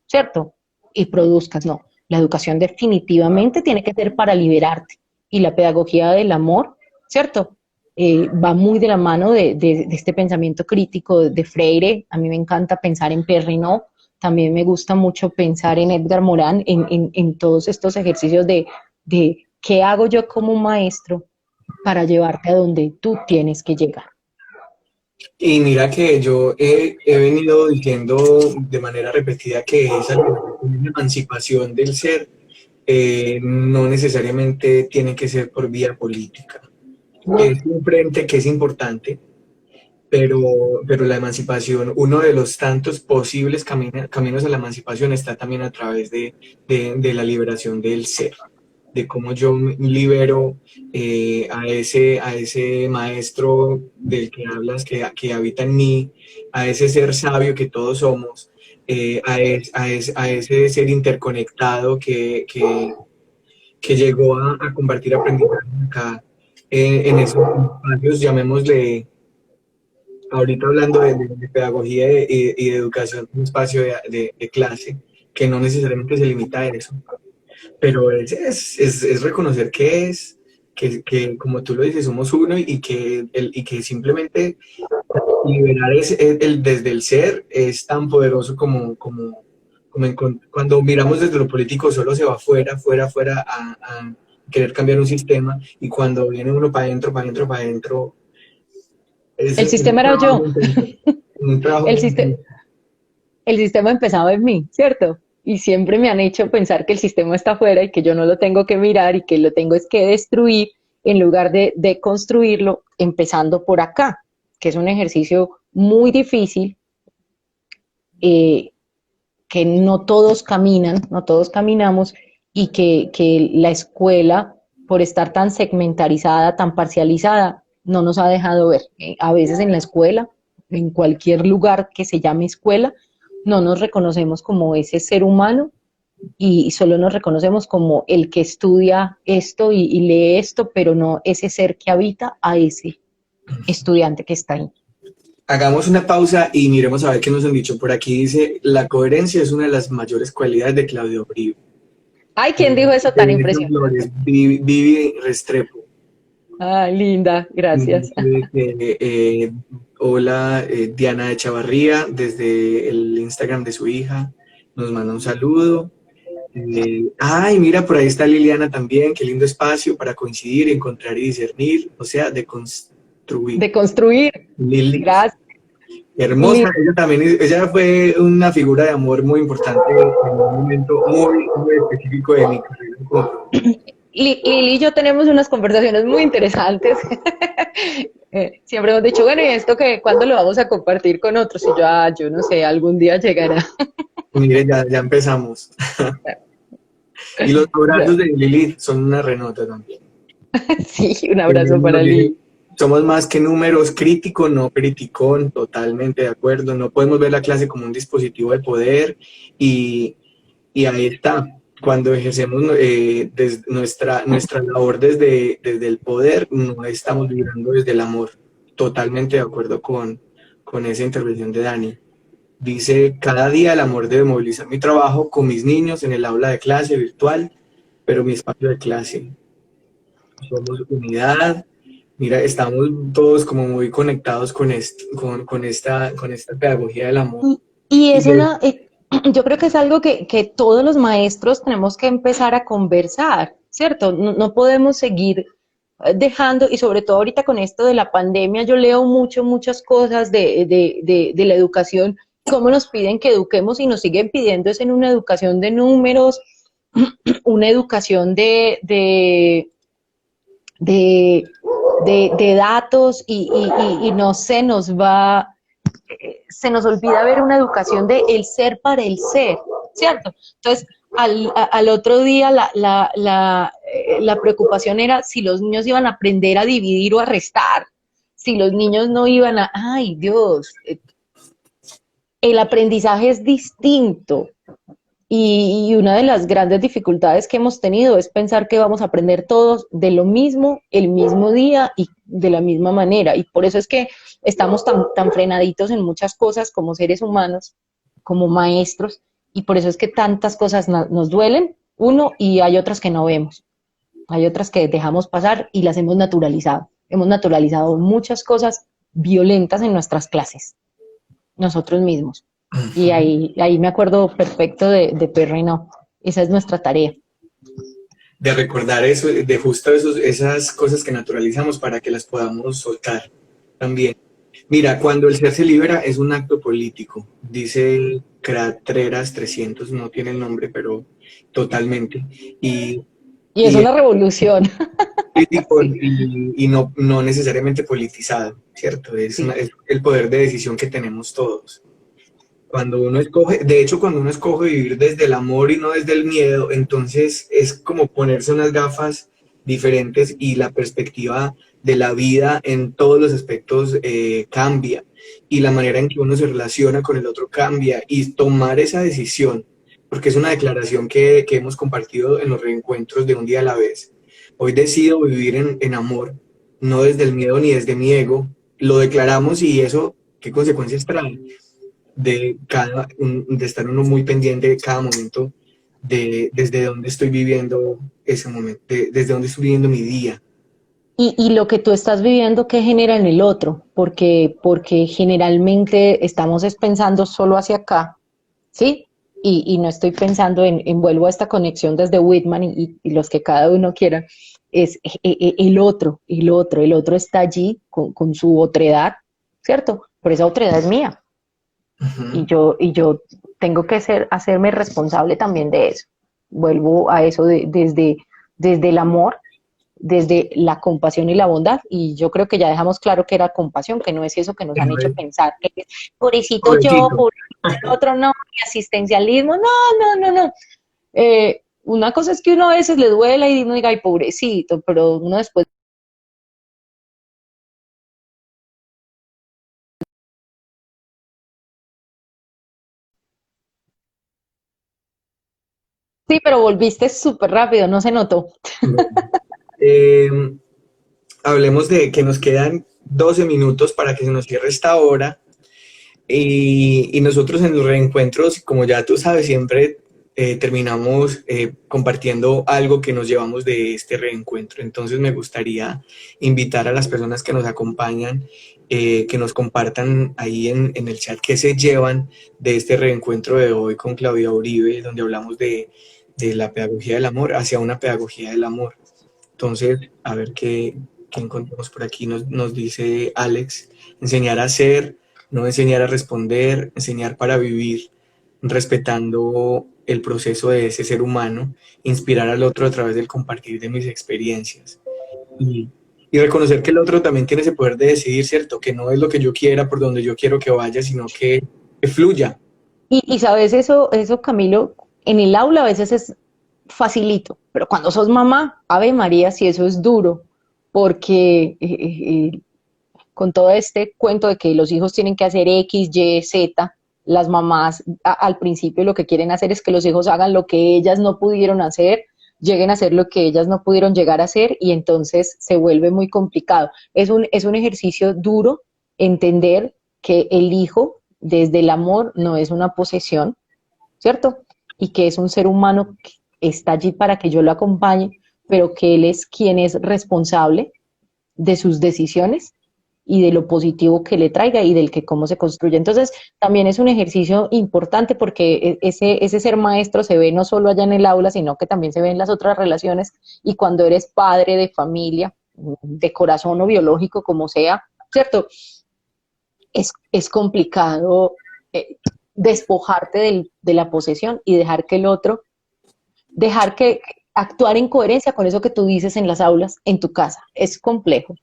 ¿cierto? Y produzcas, no. La educación definitivamente tiene que ser para liberarte. Y la pedagogía del amor, ¿cierto? Va muy de la mano de este pensamiento crítico de Freire. A mí me encanta pensar en Perrinó, también me gusta mucho pensar en Edgar Morán, en todos estos ejercicios de qué hago yo como maestro para llevarte a donde tú tienes que llegar. Y mira que yo he venido diciendo de manera repetida que esa emancipación del ser no necesariamente tiene que ser por vía política. Es un frente que es importante, pero la emancipación, uno de los tantos posibles caminos a la emancipación está también a través de la liberación del ser, de cómo yo libero a ese maestro del que hablas, que habita en mí, a ese ser sabio que todos somos, a ese ser interconectado que llegó a compartir aprendizaje acá en esos espacios, llamémosle, ahorita hablando de pedagogía y de educación, un espacio de clase que no necesariamente se limita a eso, pero es reconocer que, como tú lo dices, somos uno y que simplemente liberar desde el ser es tan poderoso cuando miramos desde lo político solo se va fuera, fuera, fuera a querer cambiar un sistema y cuando viene uno para adentro, para adentro, para adentro, es El un sistema era trabajo yo. muy intenso. Un trabajo El muy sistema, intenso. el sistema empezaba en mí, ¿cierto? Y siempre me han hecho pensar que el sistema está afuera y que yo no lo tengo que mirar y que lo tengo es que destruir en lugar de construirlo, empezando por acá, que es un ejercicio muy difícil, eh, que no todos caminan, no todos caminamos, y que la escuela, por estar tan segmentarizada, tan parcializada, no nos ha dejado ver. A veces en la escuela, en cualquier lugar que se llame escuela, no nos reconocemos como ese ser humano y solo nos reconocemos como el que estudia esto y lee esto, pero no ese ser que habita a ese estudiante que está ahí. Hagamos una pausa y miremos a ver qué nos han dicho. Por aquí dice, la coherencia es una de las mayores cualidades de Claudio Brivo. Ay, ¿quién dijo eso tan Benito impresionante? Flores, Vivi Restrepo. Ah, linda, gracias. Hola, Diana de Chavarría, desde el Instagram de su hija, nos manda un saludo. Ay, mira, por ahí está Liliana también, qué lindo espacio para coincidir, encontrar y discernir, o sea, de construir. De construir. Lili, Gracias. hermosa, ella también, ella fue una figura de amor muy importante en un momento muy específico de mi carrera. Lili y yo tenemos unas conversaciones muy interesantes. Siempre hemos dicho, bueno, ¿y esto que cuándo lo vamos a compartir con otros? Y yo, yo no sé, algún día llegará. Miren, ya empezamos. Y los abrazos de Lili son una renota también. Sí, un abrazo para Lili. Somos más que números, crítico, no criticón, totalmente de acuerdo. No podemos ver la clase como un dispositivo de poder y ahí está. Cuando ejercemos nuestra labor desde el poder, no estamos vibrando desde el amor. Totalmente de acuerdo con esa intervención de Dani. Dice, cada día el amor debe movilizar mi trabajo con mis niños en el aula de clase virtual, pero mi espacio de clase. Somos unidad. Mira, estamos todos como muy conectados con esta pedagogía del amor. Y es yo creo que es algo que todos los maestros tenemos que empezar a conversar, ¿cierto? No podemos seguir dejando, y sobre todo ahorita con esto de la pandemia, yo leo muchas cosas de la educación, cómo nos piden que eduquemos y nos siguen pidiendo es en una educación de números, una educación de datos y no se nos olvida ver una educación de el ser para el ser, ¿cierto? Entonces, al otro día la preocupación era si los niños iban a aprender a dividir o a restar, si los niños no iban a, ay Dios, el aprendizaje es distinto. Y una de las grandes dificultades que hemos tenido es pensar que vamos a aprender todos de lo mismo, el mismo día y de la misma manera. Y por eso es que estamos tan frenaditos en muchas cosas como seres humanos, como maestros, y por eso es que tantas cosas nos duelen, uno, y hay otras que no vemos. Hay otras que dejamos pasar y las hemos naturalizado. Hemos naturalizado muchas cosas violentas en nuestras clases, nosotros mismos. Y ahí me acuerdo perfecto de Perry No. Esa es nuestra tarea. De recordar eso, de justo esas cosas que naturalizamos para que las podamos soltar también. Mira, cuando el ser se libera es un acto político, dice Cratreras 300, no tiene el nombre, pero totalmente. Y, Y es y es una revolución. político Sí, y no necesariamente politizado, ¿cierto? sí. Es el poder de decisión que tenemos todos. Cuando uno escoge, de hecho, cuando uno escoge vivir desde el amor y no desde el miedo, entonces es como ponerse unas gafas diferentes y la perspectiva de la vida en todos los aspectos cambia y la manera en que uno se relaciona con el otro cambia y tomar esa decisión, porque es una declaración que hemos compartido en los reencuentros de un día a la vez. Hoy decido vivir en amor, no desde el miedo ni desde mi ego, lo declaramos y eso, ¿qué consecuencias trae? De estar uno muy pendiente de cada momento, de desde dónde estoy viviendo ese momento, desde dónde estoy viviendo mi día. Y lo que tú estás viviendo, ¿qué genera en el otro? Porque generalmente estamos pensando solo hacia acá, ¿sí? Y no estoy pensando vuelvo a esta conexión desde Whitman y los que cada uno quiera, es el otro está allí con su otredad, ¿cierto? Pero esa otredad es mía Ujú. y yo tengo que hacerme responsable también de eso. Vuelvo a eso desde el amor, desde la compasión y la bondad, y yo creo que ya dejamos claro que era compasión, que no es eso que nos Que han no hecho es pensar, que es pobrecito yo, pobrecito. pobrecito el otro no, y asistencialismo, no. Una cosa es que uno a veces le duela y uno diga, ay, pobrecito, pero uno después, sí, pero volviste súper rápido, no se notó. Eh, Hablemos de que nos quedan 12 minutos para que se nos cierre esta hora. Y nosotros en los reencuentros, como ya tú sabes, siempre terminamos compartiendo algo que nos llevamos de este reencuentro. Entonces me gustaría invitar a las personas que nos acompañan, que nos compartan ahí en el chat qué se llevan de este reencuentro de hoy con Claudia Uribe, donde hablamos de la pedagogía del amor hacia una pedagogía del amor. Entonces, a ver qué encontramos por aquí. Nos dice Alex, enseñar a ser, no enseñar a responder, enseñar para vivir, respetando el proceso de ese ser humano, inspirar al otro a través del compartir de mis experiencias. Y, y reconocer que el otro también tiene ese poder de decidir, ¿cierto? Que no es lo que yo quiera por donde yo quiero que vaya, sino que fluya. Y sabes eso, Camilo, en el aula a veces es facilito, pero cuando sos mamá, Ave María, si eso es duro, porque con todo este cuento de que los hijos tienen que hacer X, Y, Z, las mamás al principio lo que quieren hacer es que los hijos hagan lo que ellas no pudieron hacer, lleguen a hacer lo que ellas no pudieron llegar a hacer y entonces se vuelve muy complicado. Es un ejercicio duro entender que el hijo desde el amor no es una posesión, ¿cierto? Y que es un ser humano que está allí para que yo lo acompañe, pero que él es quien es responsable de sus decisiones y de lo positivo que le traiga y del que cómo se construye. Entonces, también es un ejercicio importante porque ese ser maestro se ve no solo allá en el aula, sino que también se ve en las otras relaciones y cuando eres padre de familia, de corazón o biológico, como sea, ¿cierto? Es complicado despojarte de la posesión y dejar que el otro, dejar que actuar en coherencia con eso que tú dices en las aulas, en tu casa. Es complejo.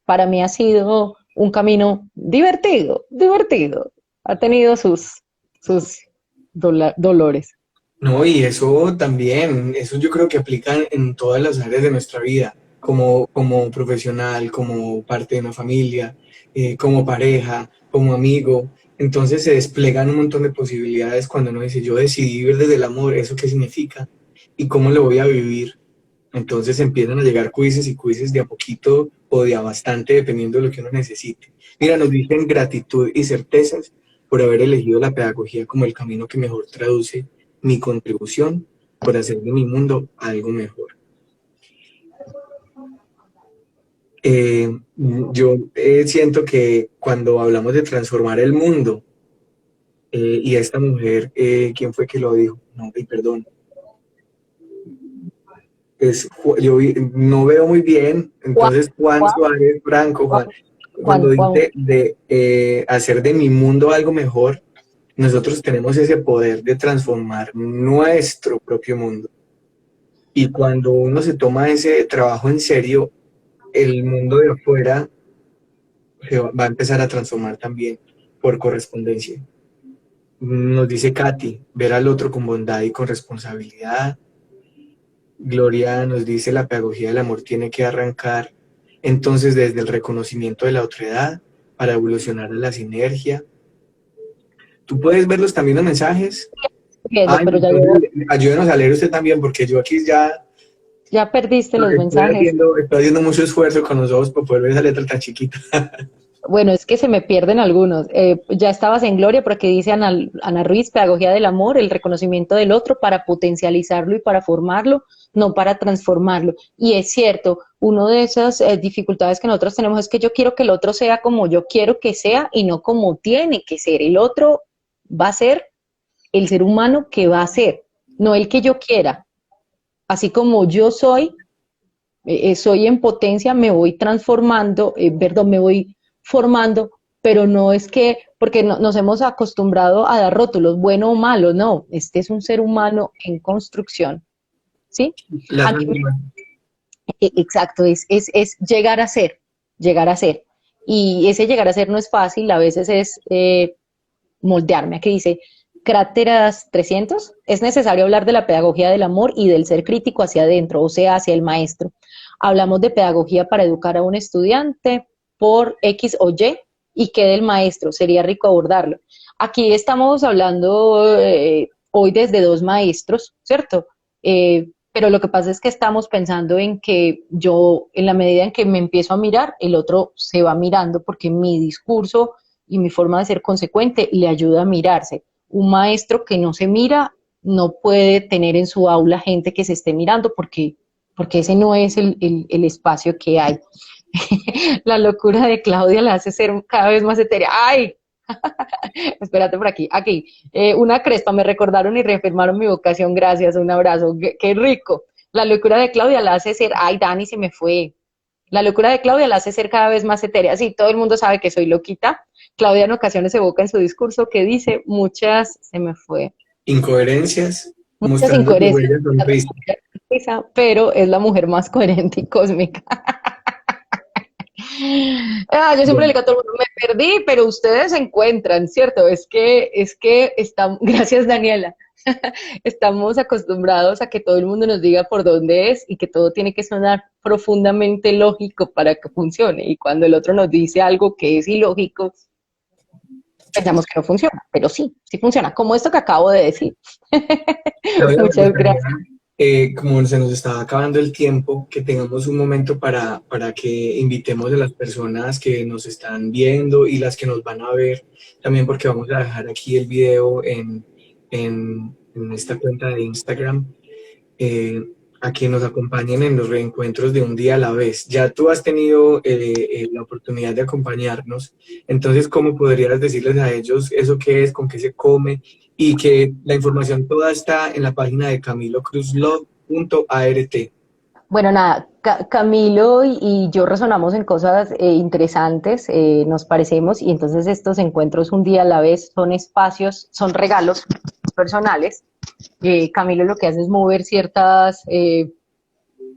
Para mí ha sido un camino divertido. Ha tenido sus dolores. No, y eso también, eso yo creo que aplica en todas las áreas de nuestra vida. como profesional, como parte de una familia, como pareja, como amigo. Entonces se desplegan un montón de posibilidades cuando uno dice, yo decidí vivir desde el amor, ¿eso qué significa? ¿Y cómo lo voy a vivir? Entonces empiezan a llegar quizzes y quizzes de a poquito o de a bastante, dependiendo de lo que uno necesite. Mira, nos dicen gratitud y certezas por haber elegido la pedagogía como el camino que mejor traduce mi contribución por hacer de mi mundo algo mejor. Yo siento que cuando hablamos de transformar el mundo, y esta mujer, ¿quién fue que lo dijo? No, perdón. No veo muy bien, Juan, entonces Juan Juan, Suárez Franco, Juan, cuando Juan. dice de hacer de mi mundo algo mejor, nosotros tenemos ese poder de transformar nuestro propio mundo. Y cuando uno se toma ese trabajo en serio, el mundo de afuera va a empezar a transformar también por correspondencia. Nos dice Katy, ver al otro con bondad y con responsabilidad. Gloria nos dice, la pedagogía del amor tiene que arrancar entonces desde el reconocimiento de la otredad para evolucionar a la sinergia. ¿Tú puedes verlos también los mensajes? Viendo, Ay, pero ya, entonces ayúdenos a leer usted también, porque yo aquí ya ya perdiste los mensajes. estoy haciendo mucho esfuerzo con los ojos para poder ver esa letra tan chiquita. Bueno, es que se me pierden algunos. Ya estabas en Gloria porque dice Ana Ruiz, pedagogía del amor, el reconocimiento del otro para potencializarlo y para formarlo, no para transformarlo. Y es cierto, una de esas dificultades que nosotros tenemos es que yo quiero que el otro sea como yo quiero que sea y no como tiene que ser. El otro va a ser el ser humano que va a ser, no el que yo quiera. Así como yo soy en potencia, me voy transformando, perdón, me voy formando, pero no es que, porque nos hemos acostumbrado a dar rótulos, bueno o malo, no, este es un ser humano en construcción, ¿sí? La A mí, exacto, es llegar a ser, llegar a ser. Y ese llegar a ser no es fácil, a veces es moldearme. Aquí dice, Cráteras 300, es necesario hablar de la pedagogía del amor y del ser crítico hacia adentro, o sea, hacia el maestro. Hablamos de pedagogía para educar a un estudiante por X o y qué del maestro, sería rico abordarlo. Aquí estamos hablando hoy desde dos maestros, ¿cierto? Pero lo que pasa es que estamos pensando en que yo, en la medida en que me empiezo a mirar, el otro se va mirando porque mi discurso y mi forma de ser consecuente le ayuda a mirarse. Un maestro que no se mira no puede tener en su aula gente que se esté mirando porque ese no es el espacio que hay. La locura de Claudia la hace ser cada vez más etérea. ¡Ay! Espérate por aquí. Aquí. Una crespa, me recordaron y reafirmaron mi vocación. Gracias, un abrazo. Qué rico. La locura de Claudia la hace ser. ¡Ay, Dani, se me fue! La locura de Claudia la hace ser cada vez más etérea. Sí, todo el mundo sabe que soy loquita. Claudia en ocasiones evoca en su discurso que dice muchas, se me fue, incoherencias, muchas mostrando su incoherencias, bella sonrisa. pero es la mujer más coherente y cósmica. Yo siempre le Bueno, digo a todo el mundo, me perdí, pero ustedes se encuentran, ¿cierto? Es que estamos, gracias Daniela, estamos acostumbrados a que todo el mundo nos diga por dónde es y que todo tiene que sonar profundamente lógico para que funcione. Y cuando el otro nos dice algo que es ilógico, pensamos que no funciona, pero sí, sí funciona, como esto que acabo de decir. Claudia, me Muchas gustaría, gracias. como se nos estaba acabando el tiempo, que tengamos un momento para que invitemos a las personas que nos están viendo y las que nos van a ver, también porque vamos a dejar aquí el video en esta cuenta de Instagram, eh, a que nos acompañen en los reencuentros de un día a la vez. Ya tú has tenido la oportunidad de acompañarnos, entonces, ¿cómo podrías decirles a ellos eso qué es, con qué se come? Y que la información toda está en la página de camilocruzlove.art. Bueno, nada, Camilo y yo resonamos en cosas interesantes, nos parecemos y entonces estos encuentros un día a la vez son espacios, son regalos personales. Camilo lo que hace es mover ciertas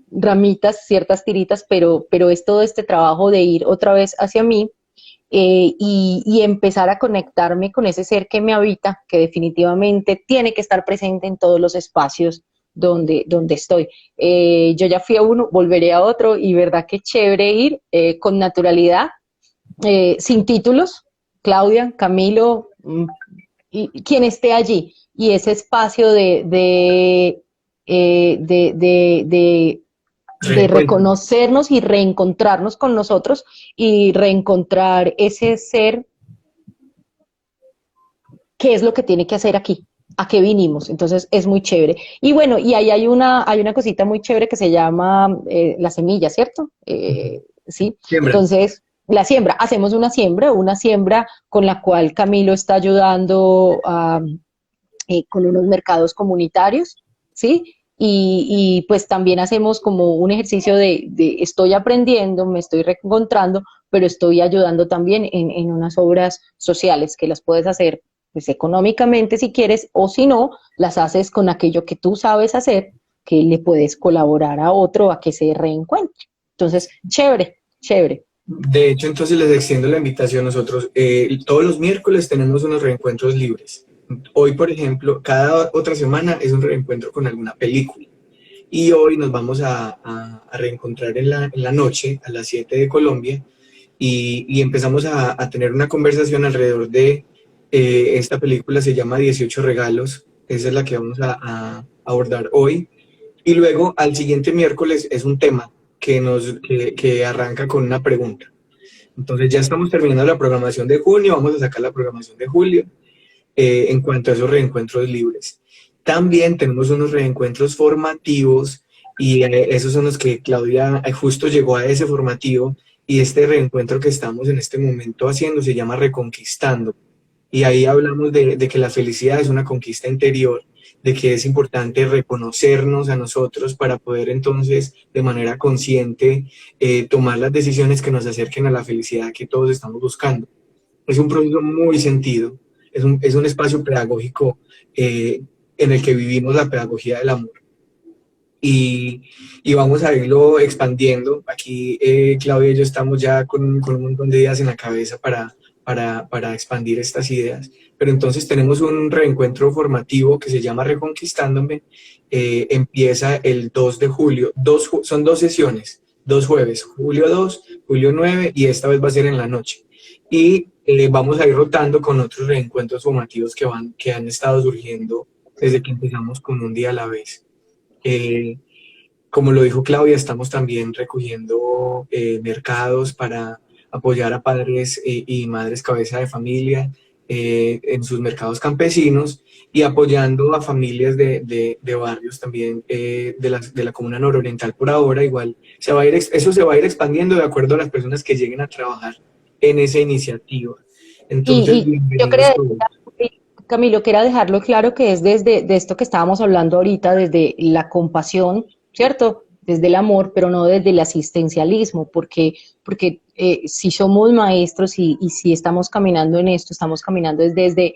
ramitas, ciertas tiritas, pero es todo este trabajo de ir otra vez hacia mí y empezar a conectarme con ese ser que me habita, que definitivamente tiene que estar presente en todos los espacios donde estoy. Yo ya fui a uno, volveré a otro y verdad que chévere ir con naturalidad, sin títulos, Claudia, Camilo, y quien esté allí. Y ese espacio de Reencuentro. reconocernos y reencontrarnos con nosotros y reencontrar ese ser, qué es lo que tiene que hacer aquí, a qué vinimos. Entonces es muy chévere. Y bueno, y ahí hay una cosita muy chévere que se llama la semilla, ¿cierto? Sí. Siembra. Entonces, la siembra, hacemos una siembra con la cual Camilo está ayudando con unos mercados comunitarios, ¿sí? Pues también hacemos como un ejercicio de estoy aprendiendo, me estoy reencontrando, pero estoy ayudando también en unas obras sociales que las puedes hacer pues económicamente si quieres, o si no, las haces con aquello que tú sabes hacer, que le puedes colaborar a otro a que se reencuentre. Entonces, chévere, chévere. De hecho, entonces les extiendo la invitación. Nosotros todos los miércoles tenemos unos reencuentros libres. Hoy, por ejemplo, cada otra semana es un reencuentro con alguna película. Y hoy nos vamos a reencontrar en la noche, a las 7 de Colombia, y empezamos a tener una conversación alrededor de esta película. Se llama 18 regalos. Esa es la que vamos a abordar hoy. Y luego, al siguiente miércoles, es un tema que arranca con una pregunta. Entonces ya estamos terminando la programación de junio, vamos a sacar la programación de julio en cuanto a esos reencuentros libres. También tenemos unos reencuentros formativos y esos son los que Claudia justo llegó a ese formativo, y este reencuentro que estamos en este momento haciendo se llama Reconquistando. Y ahí hablamos de que la felicidad es una conquista interior, de que es importante reconocernos a nosotros para poder entonces de manera consciente tomar las decisiones que nos acerquen a la felicidad que todos estamos buscando. Es un proceso muy sentido, es un espacio pedagógico en el que vivimos la pedagogía del amor. Y vamos a irlo expandiendo. Aquí Claudia y yo estamos ya con un montón de ideas en la cabeza para expandir estas ideas. Pero entonces tenemos un reencuentro formativo que se llama Reconquistándome. Empieza el 2 de julio. Son dos sesiones, dos jueves, julio 2, julio 9, y esta vez va a ser en la noche. Y vamos a ir rotando con otros reencuentros formativos que han estado surgiendo desde que empezamos con Un Día a la Vez. Eh, Como lo dijo Claudia, estamos también recogiendo mercados para apoyar a padres y madres cabeza de familia en sus mercados campesinos, y apoyando a familias de barrios también de la comuna nororiental por ahora. Igual eso se va a ir expandiendo de acuerdo a las personas que lleguen a trabajar en esa iniciativa. Entonces, Yo bienvenidos quería, todos. Camilo, quería dejarlo claro que es desde de esto que estábamos hablando ahorita, desde la compasión, ¿cierto? Desde el amor, pero no desde el asistencialismo, porque si somos maestros y si estamos caminando en esto, estamos caminando desde,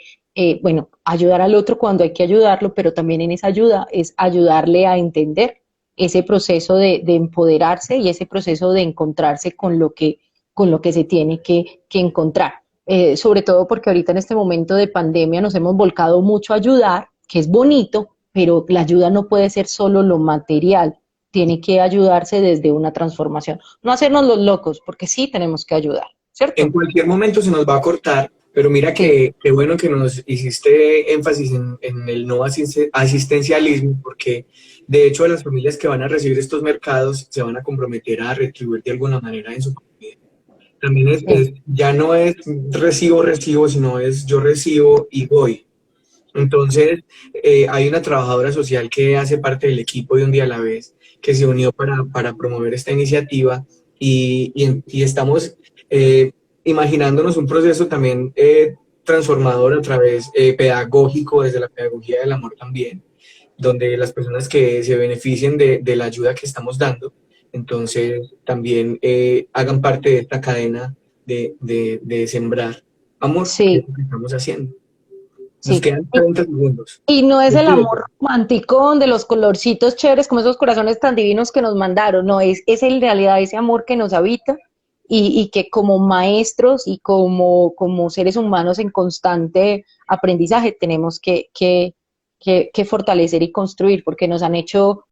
bueno, ayudar al otro cuando hay que ayudarlo, pero también en esa ayuda es ayudarle a entender ese proceso de empoderarse y ese proceso de encontrarse con lo que se tiene que encontrar. Sobre todo porque ahorita en este momento de pandemia nos hemos volcado mucho a ayudar, que es bonito, pero la ayuda no puede ser solo lo material, tiene que ayudarse desde una transformación. No hacernos los locos, porque sí tenemos que ayudar, En ¿cierto? cualquier momento se nos va a cortar, pero mira Sí. que qué bueno que nos hiciste énfasis en el no asistencialismo, porque de hecho las familias que van a recibir estos mercados se van a comprometer a retribuir de alguna manera en su comunidad. También Sí. ya no es recibo, sino es yo recibo y doy. Entonces, hay una trabajadora social que hace parte del equipo de Un Día a la Vez, que se unió para promover esta iniciativa, y estamos eh, imaginándonos un proceso también transformador a través pedagógico, desde la pedagogía del amor también, donde las personas que se beneficien de la ayuda que estamos dando, entonces también hagan parte de esta cadena de sembrar amor, que es Sí, lo que estamos haciendo. Nos sí. quedan 30 segundos. Y no es el Despídete. amor romanticón de los colorcitos chéveres, como esos corazones tan divinos que nos mandaron, no, es en realidad ese amor que nos habita y que como maestros y como seres humanos en constante aprendizaje tenemos que fortalecer y construir, porque nos han hecho